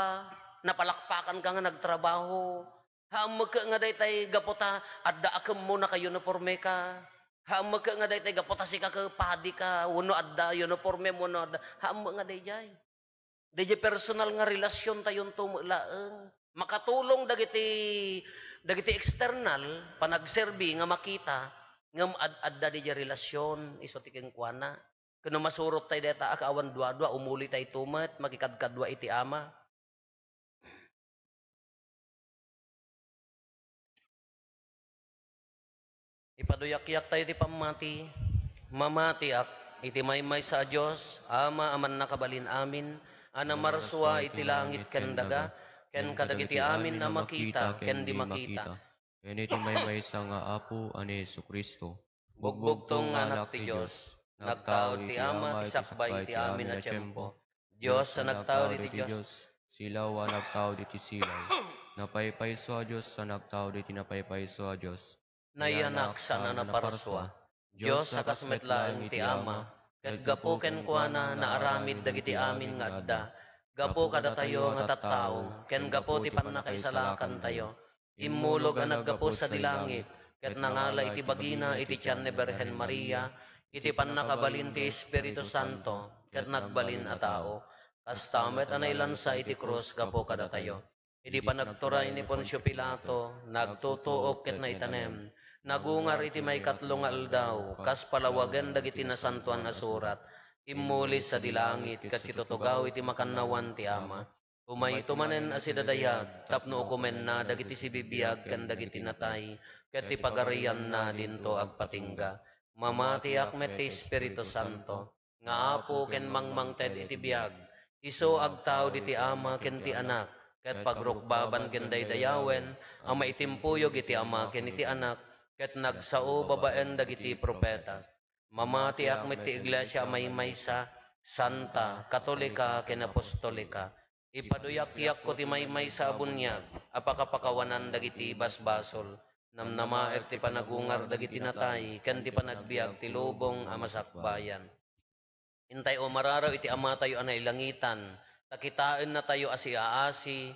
napalakpakan ka nga nagtrabaho. Haamag ka nga dayjay gapota adda akam mo na kayo uniforme ka. Haamag ka nga dayjay gapota si ka padi ka, wano adda uniforme mo no adda. Haamag nga dayjay. Dayjay personal nga relasyon tayon tumulaeng. Makatulong dagiti external panagserbi nga makita ngam adda dayjay relasyon iso ti kuana. Kuno masurot tay deta akawan dua-dua umuli tay tumet magikadkadwa iti ama. Ipaduyak-yak tayo ti pamati. Mamatiak iti maymay sa Dios ama aman nakabalin amin. Ana marswa iti langit ken daga, ken kadagiti amin na makita, ken di makita. Ken iti maymaysa nga Apo ani Jesu-Kristo. Bugbog tong anak ti Dios, nagtao ti ama ti sakbay ti amin na tiyempo. Dios sa nagtao ti Dios, Silaw a nagtao diti silaw. Napaypayso a Dios sa nagtao diti napaypayso a Dios. nayanak sa nanaparswa. Dios sa kasmetlaeng ti ama, ket gapo ken kuana na aramid dagiti amin nga adda. Gapo kada tayo nga tattao, ken gapo ti pannakaisalakan tayo. Immulog ang naggapo sa dilangit, ket nangala iti bagina iti tiyan ni Berhen Maria, iti pannakabalin ti Espiritu Santo, ket nagbalin a tao. Kastamet anay lansa iti krus gapo kada tayo. Iti panagturay ni Poncio Pilato, nagtutuok ket naitanem, nagungar iti may katlong nga aldaw, kas palawagan dagiti nasantuan na surat, imulis sa dilangit, kas itutugaw iti makannawan ti ama. Umay tumanen asidadayag, tapno ukumen na dagiti sibibiyag ken dagiti natay, ket ti pagarian na dinto agpatingga. Mamati akmet ti Espiritu Santo, nga apo ken mangmangted iti biyag, iso agtao diti ama ken ti anak, ket pagrukbaban ken daydayawen, ang maitimpuyog iti ama ken iti anak, ket nagsao babaen dagiti propeta. Mamati akmet ti iglesia maymaysa, santa, katolika ken apostolika. Ipaduyak-yak ko ti maymaysa a bunyag, apakapakawanan dagiti basbasol. Namnamaer ti panagungar dagiti natay, ken ti panagbiag ti lubong a masakbayan. Intay o mararaw iti ama tayo anay langitan, takitaan na tayo asi-aasi,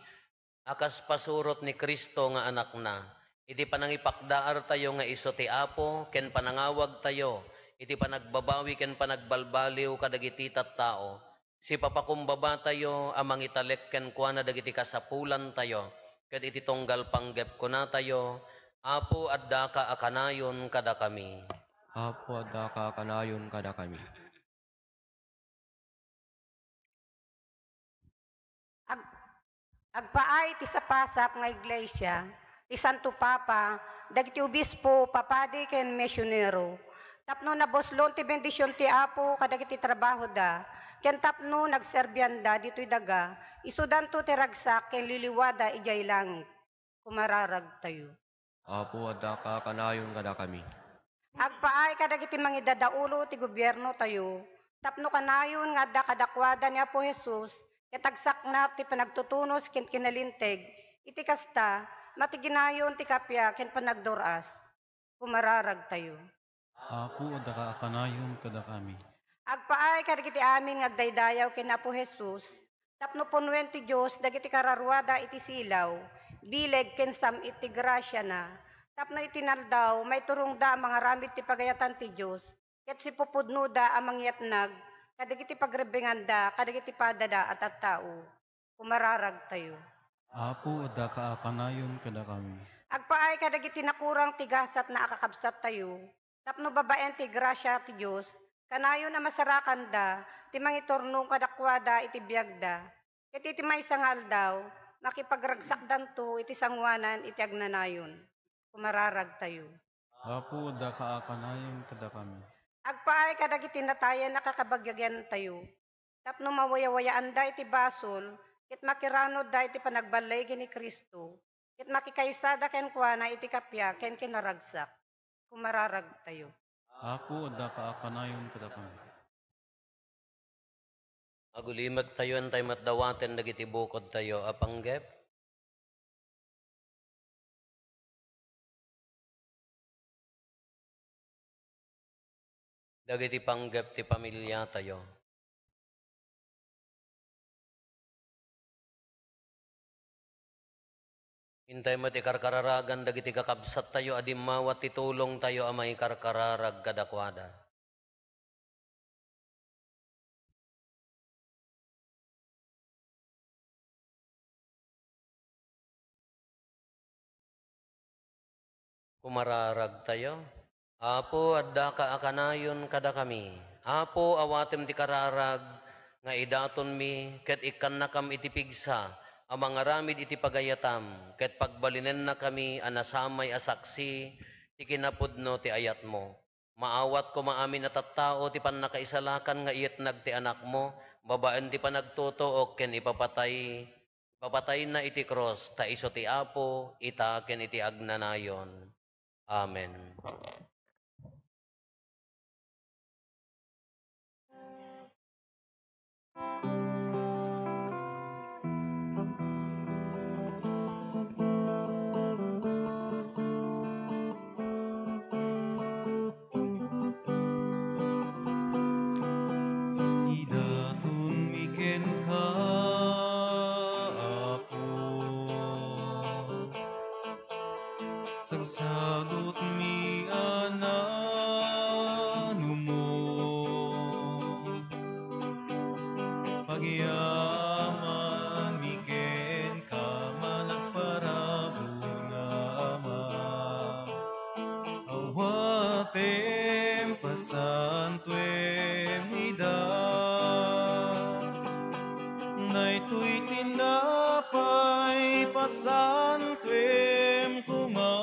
akas pasurot ni Kristo nga anak na. Iti panangipakdaar tayo nga iso ti Apo, ken panangawag tayo, iti panagbabawi ken panagbalbaliw kadagiti tattao. Si papakumbaba tayo, amang italek ken kuana dagiti kasapulan tayo, ket iti tunggal panggep ko na tayo, Apo adda ka akanayon kada kami. Apo adda ka kanayon kada kami. Agpaay ti sapasap nga iglesia, ti Santo Papa, dagiti obispo, papadi ken misyonero. Tapno na boslon ti bendisyon ti Apo kadagiti trabaho da, ken tapno nagserbyanda dito'y daga, isudan to ti ragsak ken liliwada ijay langit. Kumararag tayo. Apo adda ka kanayon kada kami. Agpaay kadagiti mangidadaulo ti gobyerno tayo, tapno kanayon nga adda kadakwada ni Apo Jesus, katagsaknap ti panagtutunos ken kinalinteg, iti kasta, matiginayon ti kapya ken panagduras. Kumararag tayo. Apo adda ka akanayon kada kami. Agpaay kadagiti amin nga agdaydayaw ken Apo Jesus, tapno punwen ti Dios dagiti kararwada iti silaw, bileg ken sam iti grasya na, tapno itinaldaw may turungda mga ramid ti pagayatan ti Dios, ket si pupudnuda amang yatnag, kadagiti pagrebenganda, kadagiti padada at tao. Kumararag tayo. Apo adda ka akanayon kada kami. Agpaay kadagiti nakurang tigasat na akakabsat tayo, tapno babaen ti grasya ti Dios, kanayo na masarakan da, ti mangitornong kadakwada iti biyagda, ket iti may sangal daw, makipagragsak danto iti sangwanan iti agnanayon. Kumararag tayo. Apo adda ka akanayon kada kami. Agpaay kadagiti natayan nakakabagyagyan tayo, tapno mawayawayaan da iti basol, ket makiranod da iti panagbalay ni Kristo, ket makikaysada ken kuana iti kapya ken kinaragsak. Kumararag tayo. Apo adda ka akanayon kada kami. Agulimat tayo tayo matdawaten dagiti bukod tayo apanggep. Dagiti panggep ti pamilya tayo. Hintay mo ti karkararagan dagiti kakabsat tayo adimawat ti tulong tayo amay karkararag kadakwada. Kumararag tayo. Apo adda ka akanayon kada kami. Apo awatem ti kararag nga idaton mi ket ikkan na kam iti pigsa amang aramid iti pagayatam ket pagbalinen na kami anasamay asaksi ti kinapudno ti ayat mo. Maawat ko maamin at tattao ti pannakaisalakan nga iyetnag ti anak mo, babaen ti panagtutuok ken ipapatay na iti cross ta iso ti Apo ita ken iti agnanayon. Amen. Idaton miken ka, Apo, sagsagot mi anano mo, pagyaman miken ka managparabo nga Ama, awatem pasantuem ida. Daytoy tinapay pasantuem kuma,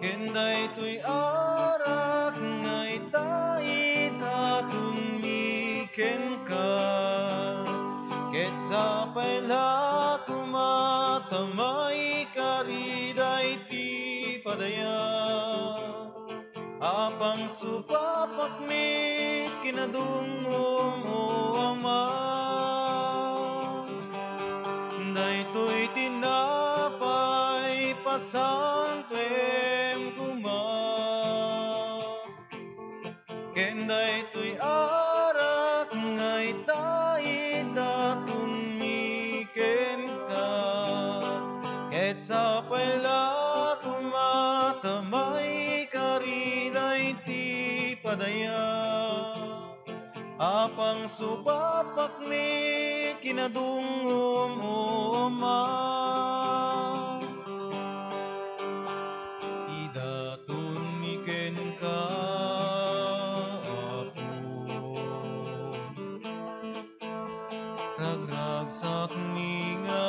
ken daytoy arak nga ita-itatun miken ka, ket sapay la kumatamay kariday ti padaya. Apang supapak mit kinadungom o Ama, daytoy tinapay pasantuem kuma, ken daytoy arak nga ita-itatun miken ka, ket sapay la kumatamay kariday ti padaya. Apang supapak mit kinadungom o Ama, idaton miken ka, Apo, ragragsak mi nga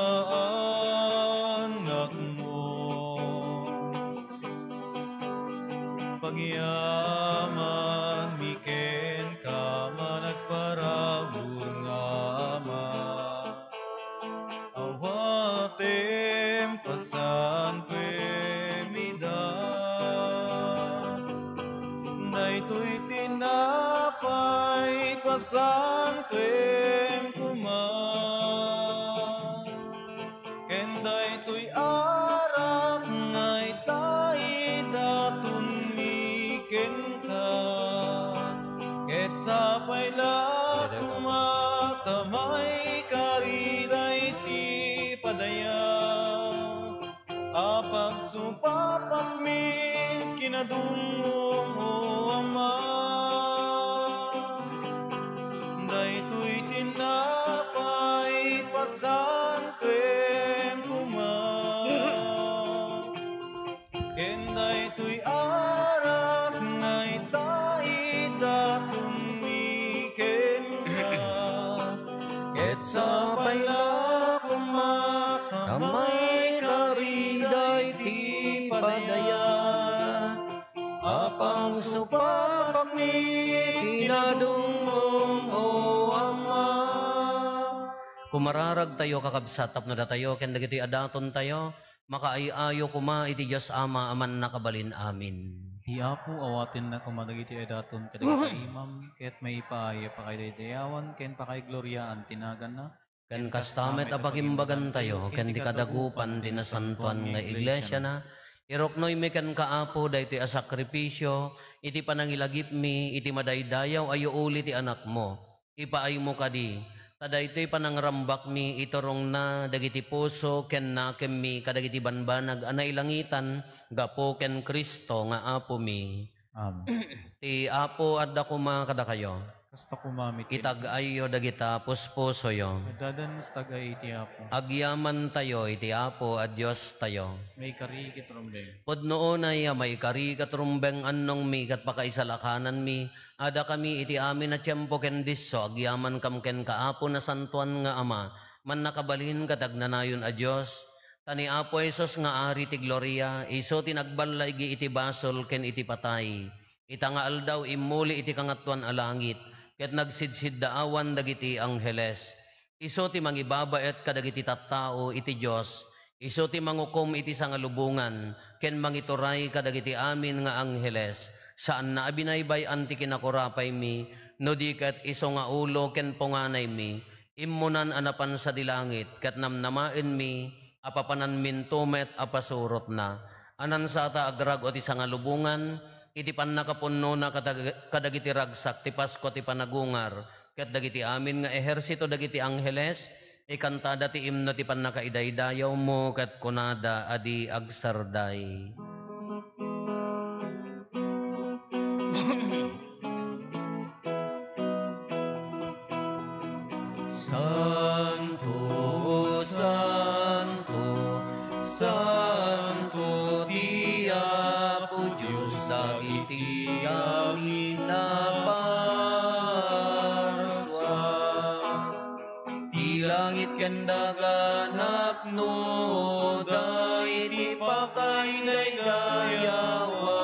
Agyaman miken kama nagparawon nga ama. Awatem pasantuem ida. Daytoy tinapay pasantuem kuman. Ken daytoy arak ngay tayo datun miken ka. Ket sapay la kumatamay kariday ti padaya. Apag supapak min kinadungong o ama. Daytoy tinapay pasantuem kuman. Ken daytoy arak ngay tayo datun miken ka. Ket sapay la kumatamay kariday ti padaya. Apang supapak mi kinadungong o ama. Kumararag tayo kakabsat tapno da tayo ken dagiti adaton tayo makaayayo kuma iti Dios Ama aman nakabalin amin. Ti Apo awatin na kumadagiti edaton kadagiti imam ket may paaya pa kay dayawan ken pa kay gloryaan tinagan na. Ken kastamet apagimbagan tayo ken di kadagupan di nasantuan nga iglesia na. Iroknoy mi ken kaapo daytoy a sakripisyo iti panangilagip mi iti madaydayaw ayo uli ti anak mo. Ipaay mo kadi. Kadaytoy panangrambak mi iturong na dagiti puso ken nakem mi kadagiti banbanag anay langitan gapo ken Kristo nga apo mi. Amen. Ti apo adda kuma kada kayo. Kasta kumamit. Itag-ayo dagita puspuso yo. Nagdadanas tagay iti Apo. Agyaman tayo iti apo at Diyos tayo. May karikit rumbeng. Pudnoon ay may kari katrumbeng annong mi kat pakaisalakanan mi. Ada kami iti amin na tiyempo ken disso agyaman kam ken kaapo na santuan nga ama. Man nakabalin katagnanayon a Diyos. Tani Apo Esos nga ari ti gloria. Iso tinagbalay gi iti basol ken iti patay. Ita nga aldaw imuli iti kangatuan a langit. Ket nagsidsid daawan dagiti angheles. Iso ti mangibabaet kadagiti tattao iti Dios. Iso ti mangukom iti sangalubungan ken mangituray kadagiti amin nga angheles. Saan na abinaybay anti kinakurapay mi no di ket iso nga ulo ken ponganay mi. Immunan anapan sa dilangit ket namnamaen mi apapanan min tumet apasurot na. Anan sa ta agrag o ti sangalubungan iti pannakapunno na kadagiti ragsak ti Pasko ti panagungar ket dagiti amin nga ehersito dagiti angheles ikantada ti imno ti pannakaidaydayaw mo ket kunada adi agsarday. Santo, Santo, Santo ti Apo Diyos dagiti amin naparswa. Ti langit ken dagan hapno dayti pakay daydayawa.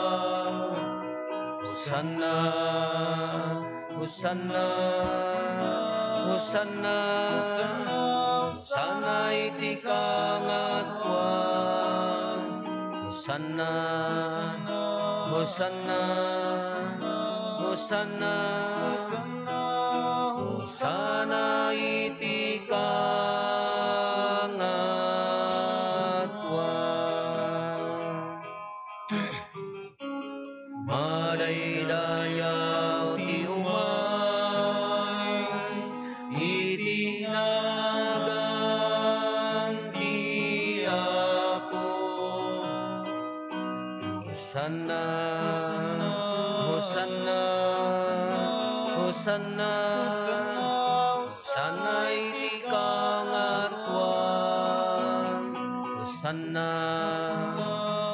Hosanna, Hosanna, Hosanna, Hosanna iti kangatuan. Hosanna, Hosanna, Hosanna, Hosanna iti kangatuan. Madaydayaw ti umay iti nagan ti Apo. Hosanna, Hosanna, Hosanna, Hosanna iti kangatuan. Hosanna,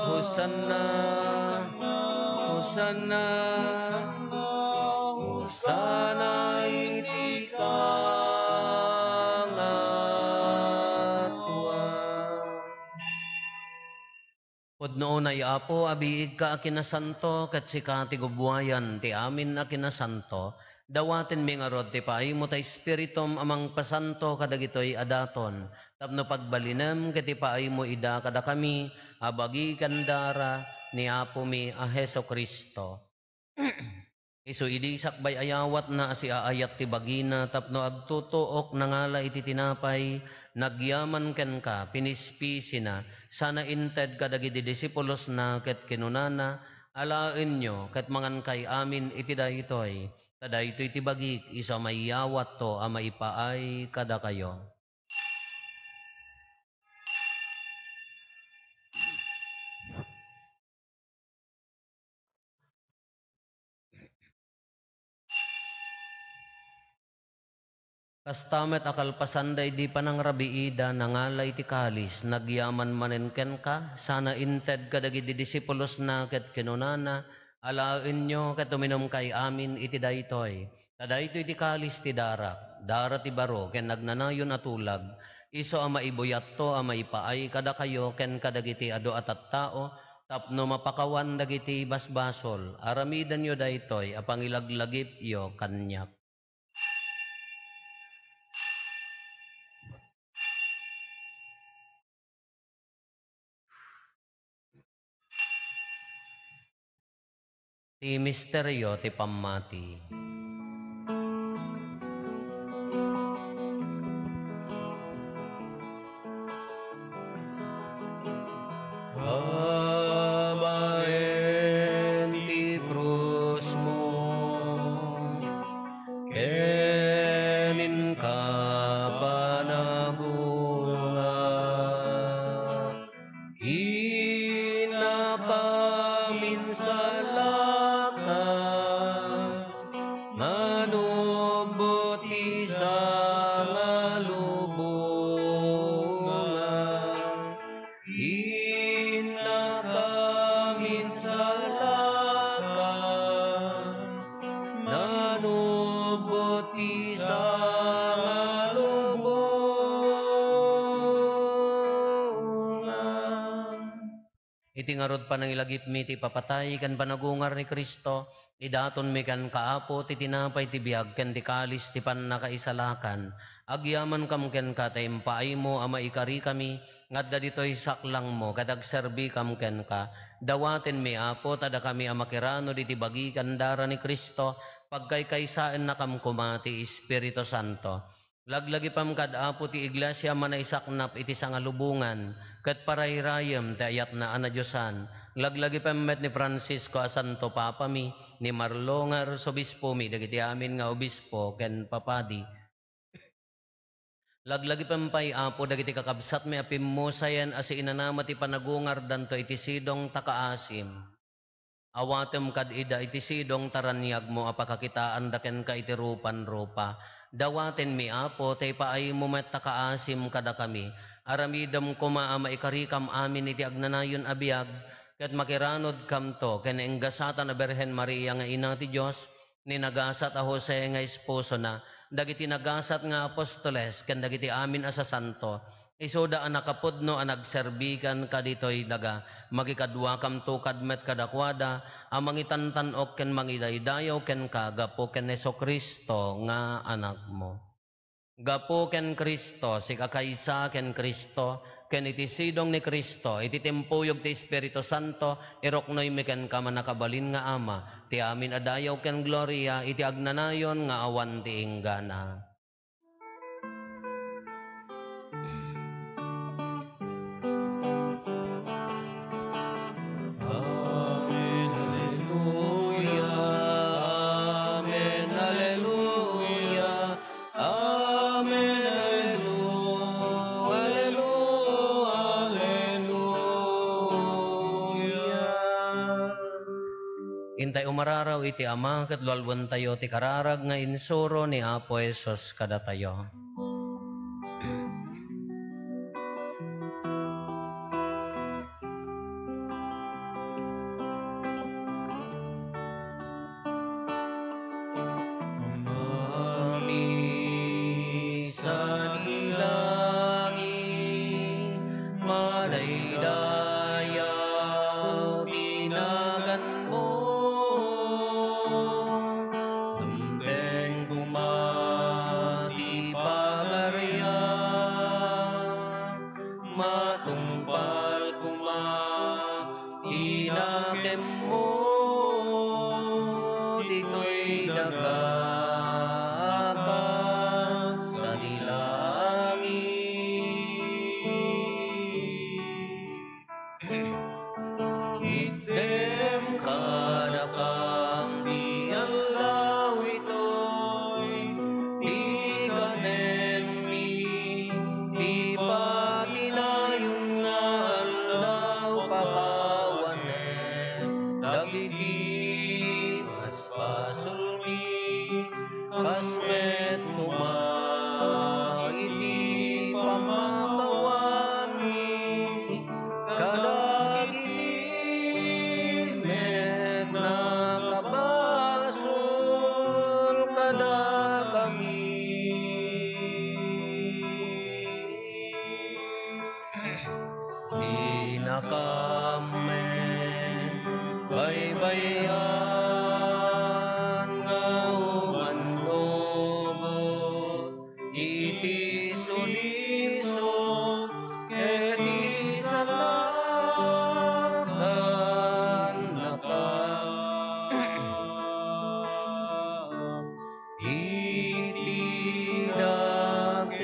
Hosanna, Hosanna, Hosanna iti kangatuan. Pudnoon ay Apo, abiid ka akinasanto, kat si katigubwayan, ti amin akinasanto, dawatin mi nga rod, ti paay mo ta Espiritum amang pasanto, kadagitoy adaton, tapno pagbalinem, kat ti paay mo ida kada kami, abagi kandara, ni Apo mi a Heso Kristo. Isu idi sakbay ayawat na si aayat ti bagina tapno agtutuok nangala iti tinapay nagyaman ken ka pinispisi na sana inted kadagiti disipulos na ket kinunana alaen nyo ket mangan kay amin iti daytoy kadaytoy ti bagik isa mayawat to a maipaay kada kayo. Kastamet akalpasanday di panang rabiida nangalay ti kalis nagyaman manenken ka sana inted kadagiti disipulos na ket kinunana alaen nyo ket uminom kay amin iti daytoy kadaytoy ti kalis ti dara ti baro ken nagnanayon atulag iso a maibuyat to a maipaay kada kayo ken kadagiti adu at tao tapno mapakawan dagiti basbasol aramidan yo daytoy a pangilaglagip yo kanyak. Ti misteryo ti pammati. Babaen ti krus mo, kenin ka panagunga, manubot isa malubungan, inakaminsalatan, manubot isa malubungan. Iti ngarod pa nang ilagip mi ti papatay kan panagungar ni Kristo, idaton mi kan kaapo ti tinapay ti biag ken ti kalis ti pannakaisalakan. Agyaman kam ken ka tayimpaay mo ama ikari kami, ngadda ditoy saklang mo, kadagserbi kam ken ka. Dawaten mi apo, tada kami amakirano di ti bagi kandara ni Kristo, pagkaykaysaan na kam kumati Espiritu Santo. Laglagi pam kad apo ti iglesia manaisaknap iti sangalubungan, ket parayrayem ti ayat na anadyosan. Laglagi pam met ni Francisco a Santo Papa mi, ni Marlo nga Arsobispo mi, dagiti amin nga obispo ken papadi. Laglagi pam pay apo dagiti kakabsat mi apimmusayan asi inanama ti panagungar danto iti sidong takaasim. Awatem kad ida iti sidong taranyag mo apakakitaan daken ka iti rupan-rupa. Dawaten mi apo tay paay mo met takaasim kada kami. Aramidam kuma maikarikam amin iti agnanayon abiyag ket makiranod kam to ken enggasatan a Berhen Maria nga ina ti Dios ni nagasat a Jose nga esposo na dagiti nagasat nga apostoles ken dagiti amin a sasanto isoda a nakapudno a nagserbikan kaditoy daga magikadwa kam to kadmet kadakwada a mangitantanok ken mangidaydayaw ken kagapo ken Jesucristo nga anak mo. Gapo ken Kristo, si kakaysa ken Kristo, ken iti sidong ni Kristo, iti timpuyog ti Espiritu Santo, iroknoy mi ken kama nakabalin nga ama, ti amin adayaw ken gloria, iti agnanayon nga awan ti inggana. Amen, Alleluia, Amen, Alleluia, Amen, Alleluia. Intay umararaw iti ama ket lualwan tayo ti kararag nga insuro ni Apo Jesus kada tayo. Sa langit, madaydaya may nagakas sa dilangit. Idem kadakang ti aldaw ito'y ti kanen mi, ti patinayon nga aldaw pakawanen, dagiti maspasol mi, kasmet iti pamakawan mi, kadagiti met nakabasol kadagami. Di nakame baybayan nga umandugot iti sulisod ket isalakan iti dakes.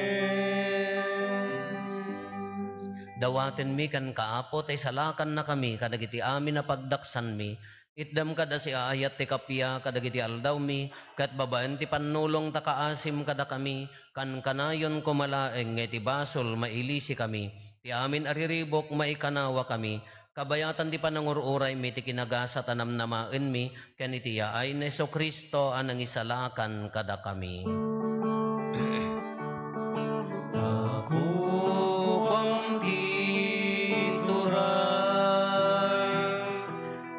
Dawaten mi kan kaapo tay salakan na kami kadagiti amin na pagdaksan mi. Itdam kada si aayat ti kapya kadagiti aldaw mi kat babaen ti pannulong ta kaasim kada kami kan kanayon kumalaeng ti basol mailisi kami. Ti amin ariribok maikanawa kami. Kabayatan ti panangururay mi ti kinagasa tanamnamaen mi ken iti yaay ni Kristo anang isalakan kada kami. Takupang tituray,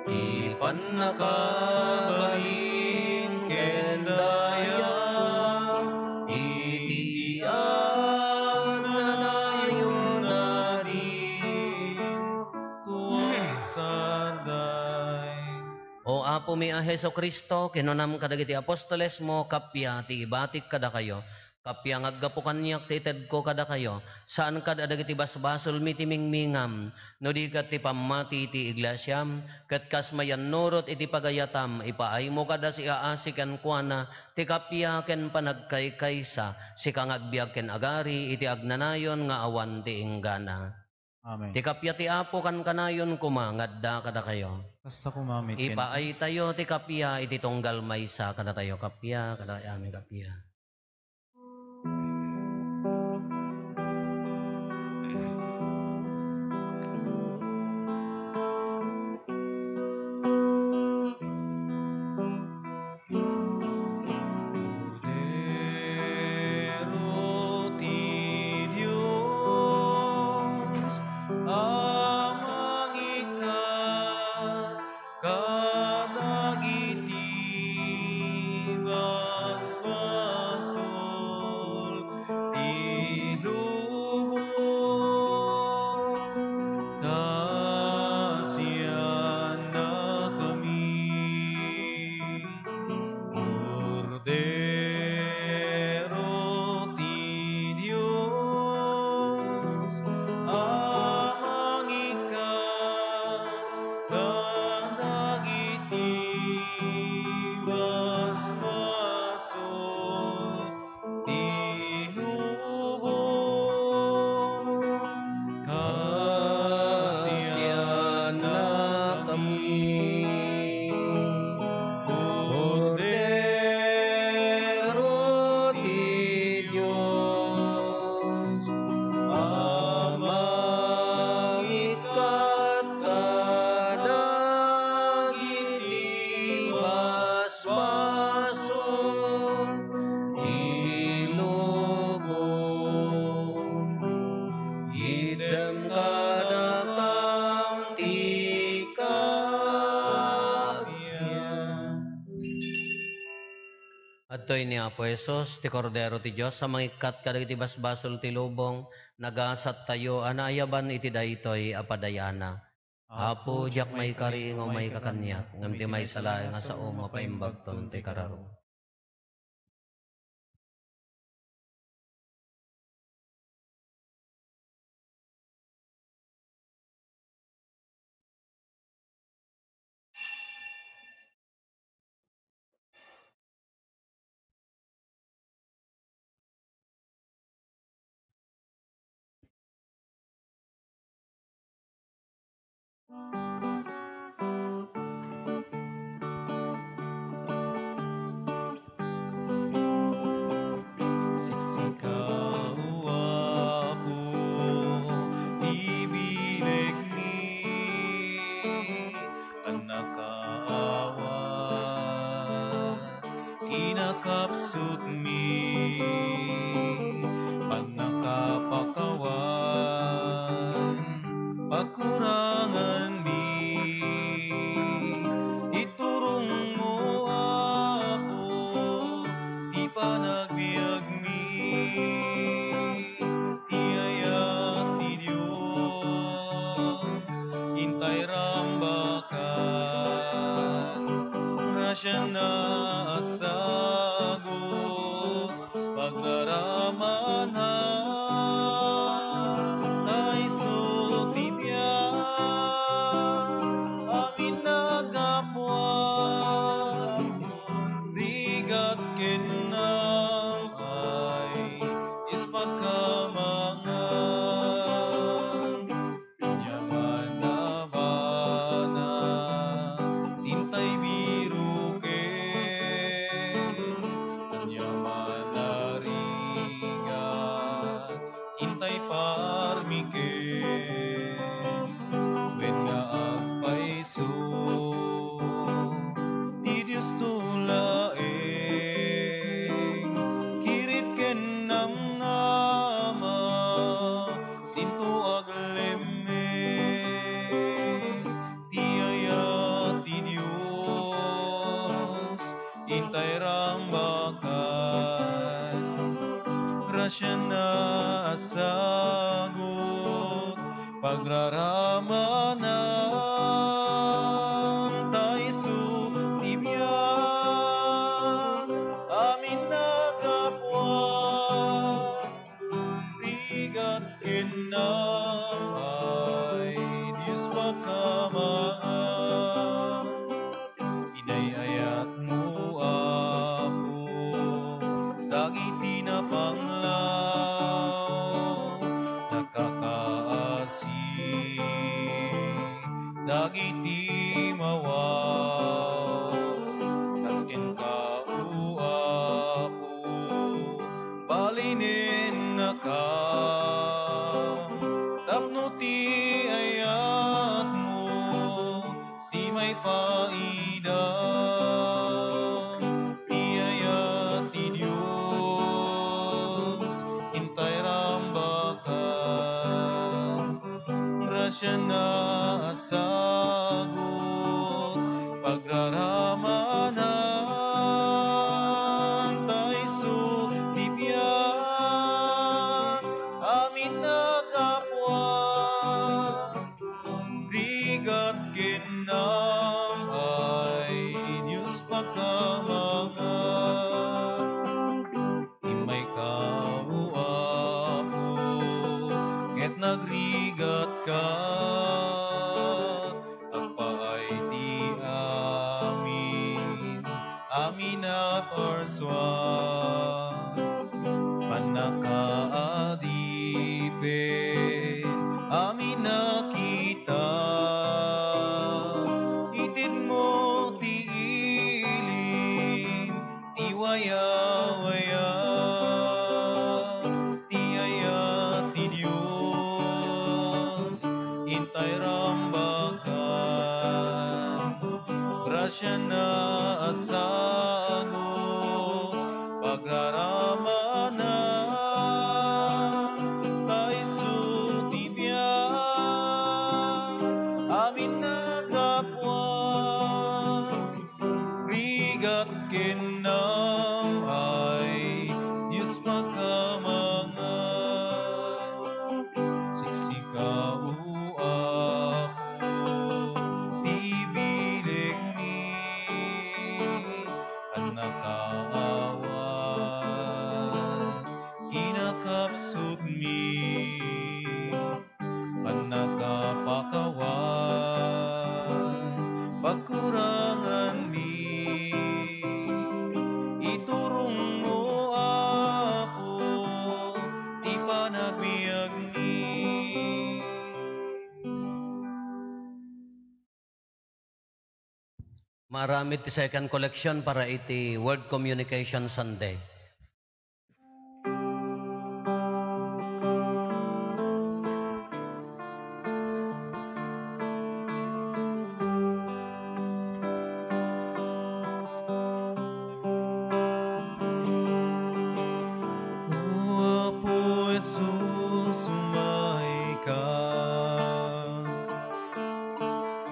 ipan nakabalin ken daya, iti ang nanayon natin, Tuwang sanday. O Apo mi a Heso Kristo, kinunam kadagiti apostoles mo, kapya ti ibatik kada kayo, kapya ngaggapo kanyak ti ited ko kada kayo, saan kada dagiti basbasol mi ti mingmingam, no di kat ti pamati ti iglesyam, kat kas mayan nurot iti pagayatam, ipaay mo kada si aasikan kuana, ti kapya ken panagkaykaysa, si kangagbiag ken agari, iti agnanayon nga awan ti inggana. Amen. Ti kapya ti Apo kan kanayon kuma, ngadda kada kayo. Basta kumamit ken Ipaay tayo ti kapya iti tunggal maysa kada tayo kapya kada amin kapya. Cordero ti Diyos, amang ikat kadagiti basbasol ti lubong, kasiyan na kami. Cordero ti Diyos, amang ikat kadagiti basbasol ti lubong, kasiyan na kami. Cordero ti Diyos, amang ikat kadagiti basbasol ti lubong, idem kadakang ti kapya. Adtoy ni Apo Jesus, ti Kordero ti Diyos, sa mangikat kadagiti basbasol ti lubong, nagasat tayo, anayaban iti daytoy apadayana. Apo, diyak may kariing o may kakanyak, ngam ti may salaeng nga sa mapaimbagton ti kararo. Siksikaw apo, ibilig mi, panakaawan, kinakapsut mi, panakapakawan, pakurangan mi, iturong mo apo, di panagbiag mi, ti ayat ti Diyos, hintay rambakan, grasya na asagot, pagraraman ha, taiso tibyan, amin nagapuan, rigat kenang ay is pagkamangan, yaman na bana, tintay biruken, yaman na rigat, tintay parmiken, wen nga agpaiso, ti Diyos tulaeng, kirit ken namnama, dinto aglemeng, ti ayat ti Diyos, intay rambakan, grasya na asagot, pagraramanan, taiso tibyan, amin nagapuan, rigat kenang ay Diyos pagkamaan, inayayat mo apo, dagiti na panglaw, nakakaasi, dagiti mawaw, asken ka apo, balinin na ka, tapno ti ayat mo, di may paidam, ti ayat ti Diyos, hintay rambakan, grasya na asagot, pagraramanan, taiso tibyan, amin nagapuan, rigat kenam ay Diyos pagkamangan, imay kao apo, ket nagrigat ka, agpaay ti amin, amin na parswan, panakaadipen, amin nakita, itid mo ti ilim, ti waya-waya, ti ayat ti Diyos, hintay rambakan, grasya na asagot, pagraramanan, taiso tibyan, amin nagapuan, rigat kenam ay Diyos pagkamangan, siksikaw apo, ibilig mi, panakaawan, kinakapsut mi, panakapakawan, pagkurangan mi, iturong mo apo, di panagbiag mi. Marami ti second collection para iti Word Communication Sunday. Jesus, sumay ka.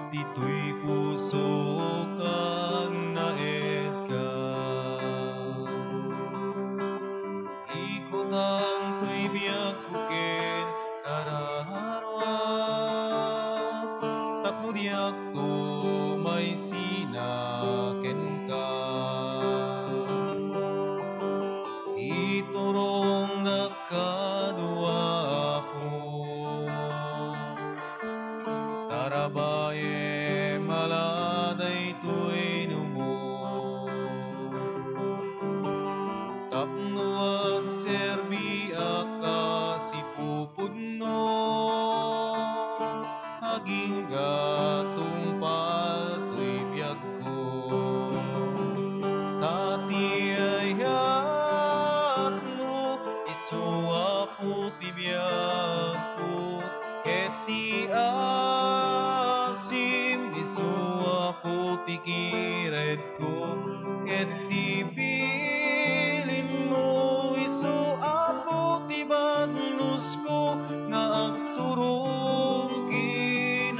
Dito'y puso kang naed ka. Ikot ang tuy biyag kuken karaharwat. Tapno diyak to may sinaken ka. Iturong nakadua po. Tarabaye maladay tuy numo. Tapno ag serbi aka si pupudno. Haging gatumpal tuy biyag ko. Tati ayat mo isuwa puti biyag ko. Eti asim isuwa puti kired ko. Eti bilin mo isuwa puti bagnus ko. Nga agturong kinapudno.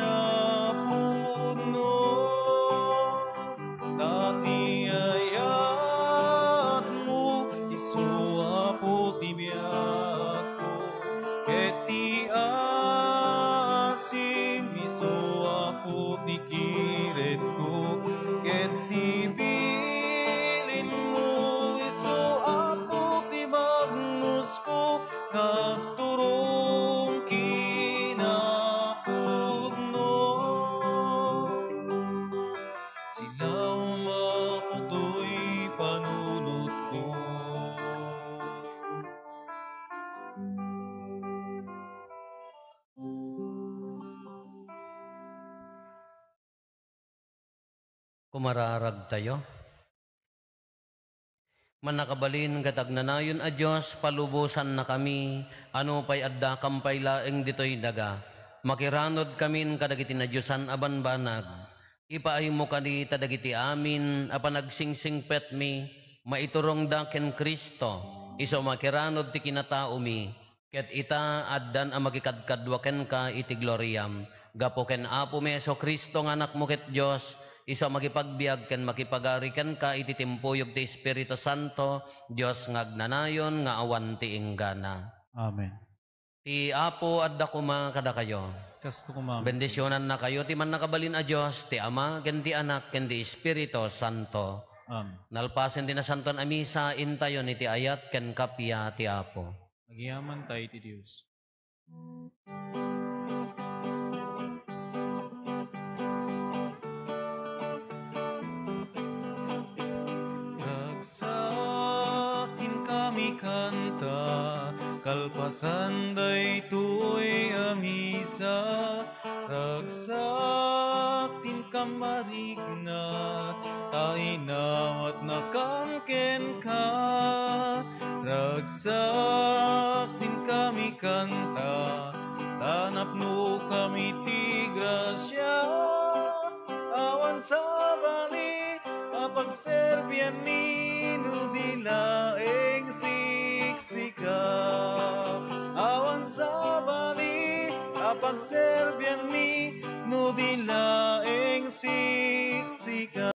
Tati ayat mo isuwa puti biyag ko. Eti asim isuwa puti kired ko. Eti bilin mo isuwa puti bagnus ko. Ngagturong kinapudno. Sila maputoy panunot ko. Kumararag tayo. Manakabalin katagnanayon a Diyos, palubusan na kami, ano pa'y adda kampay laeng dito'y daga. Makiranod kamin kadagiti na Diyosan aban banag. Ipaay mo kani tadagiti amin, apan nagsingsingpet mi, maiturong da ken Kristo, iso makiranod ti kinatao mi. Ket ita addan a magikadkadwa ken ka iti gloriam. Gapo ken Apo mi Hesu Kristo nga anak mo ket Dios, isa magipagbiag ken makipagari ken ka iti timpuyog ti Espiritu Santo, Dios ngagnanayon nga awan ti inggana. Amen. Ti Apo adda kuma kada kayo. Kasto ko ma'am. Bendisyonan na kayo ti man nakabalin a Dios, ti Ama ken ti Anak ken ti Espiritu Santo. Amen. Nalpasen ti nasanton a misa intayon iti ayat ken kapya ti Apo. Nagyaman tayo ti Diyos. Ragsakin kami kanta, kalpasan daytoy a misa. Ragsakin kamarigna, tainawat na kamken ka. Ragsak din kami kanta, tanapno kami ti grasya. Awan sa bali, apagserbian ni nudilaeng siksika. Awan sa bali, apagserbian ni nudilaeng siksika.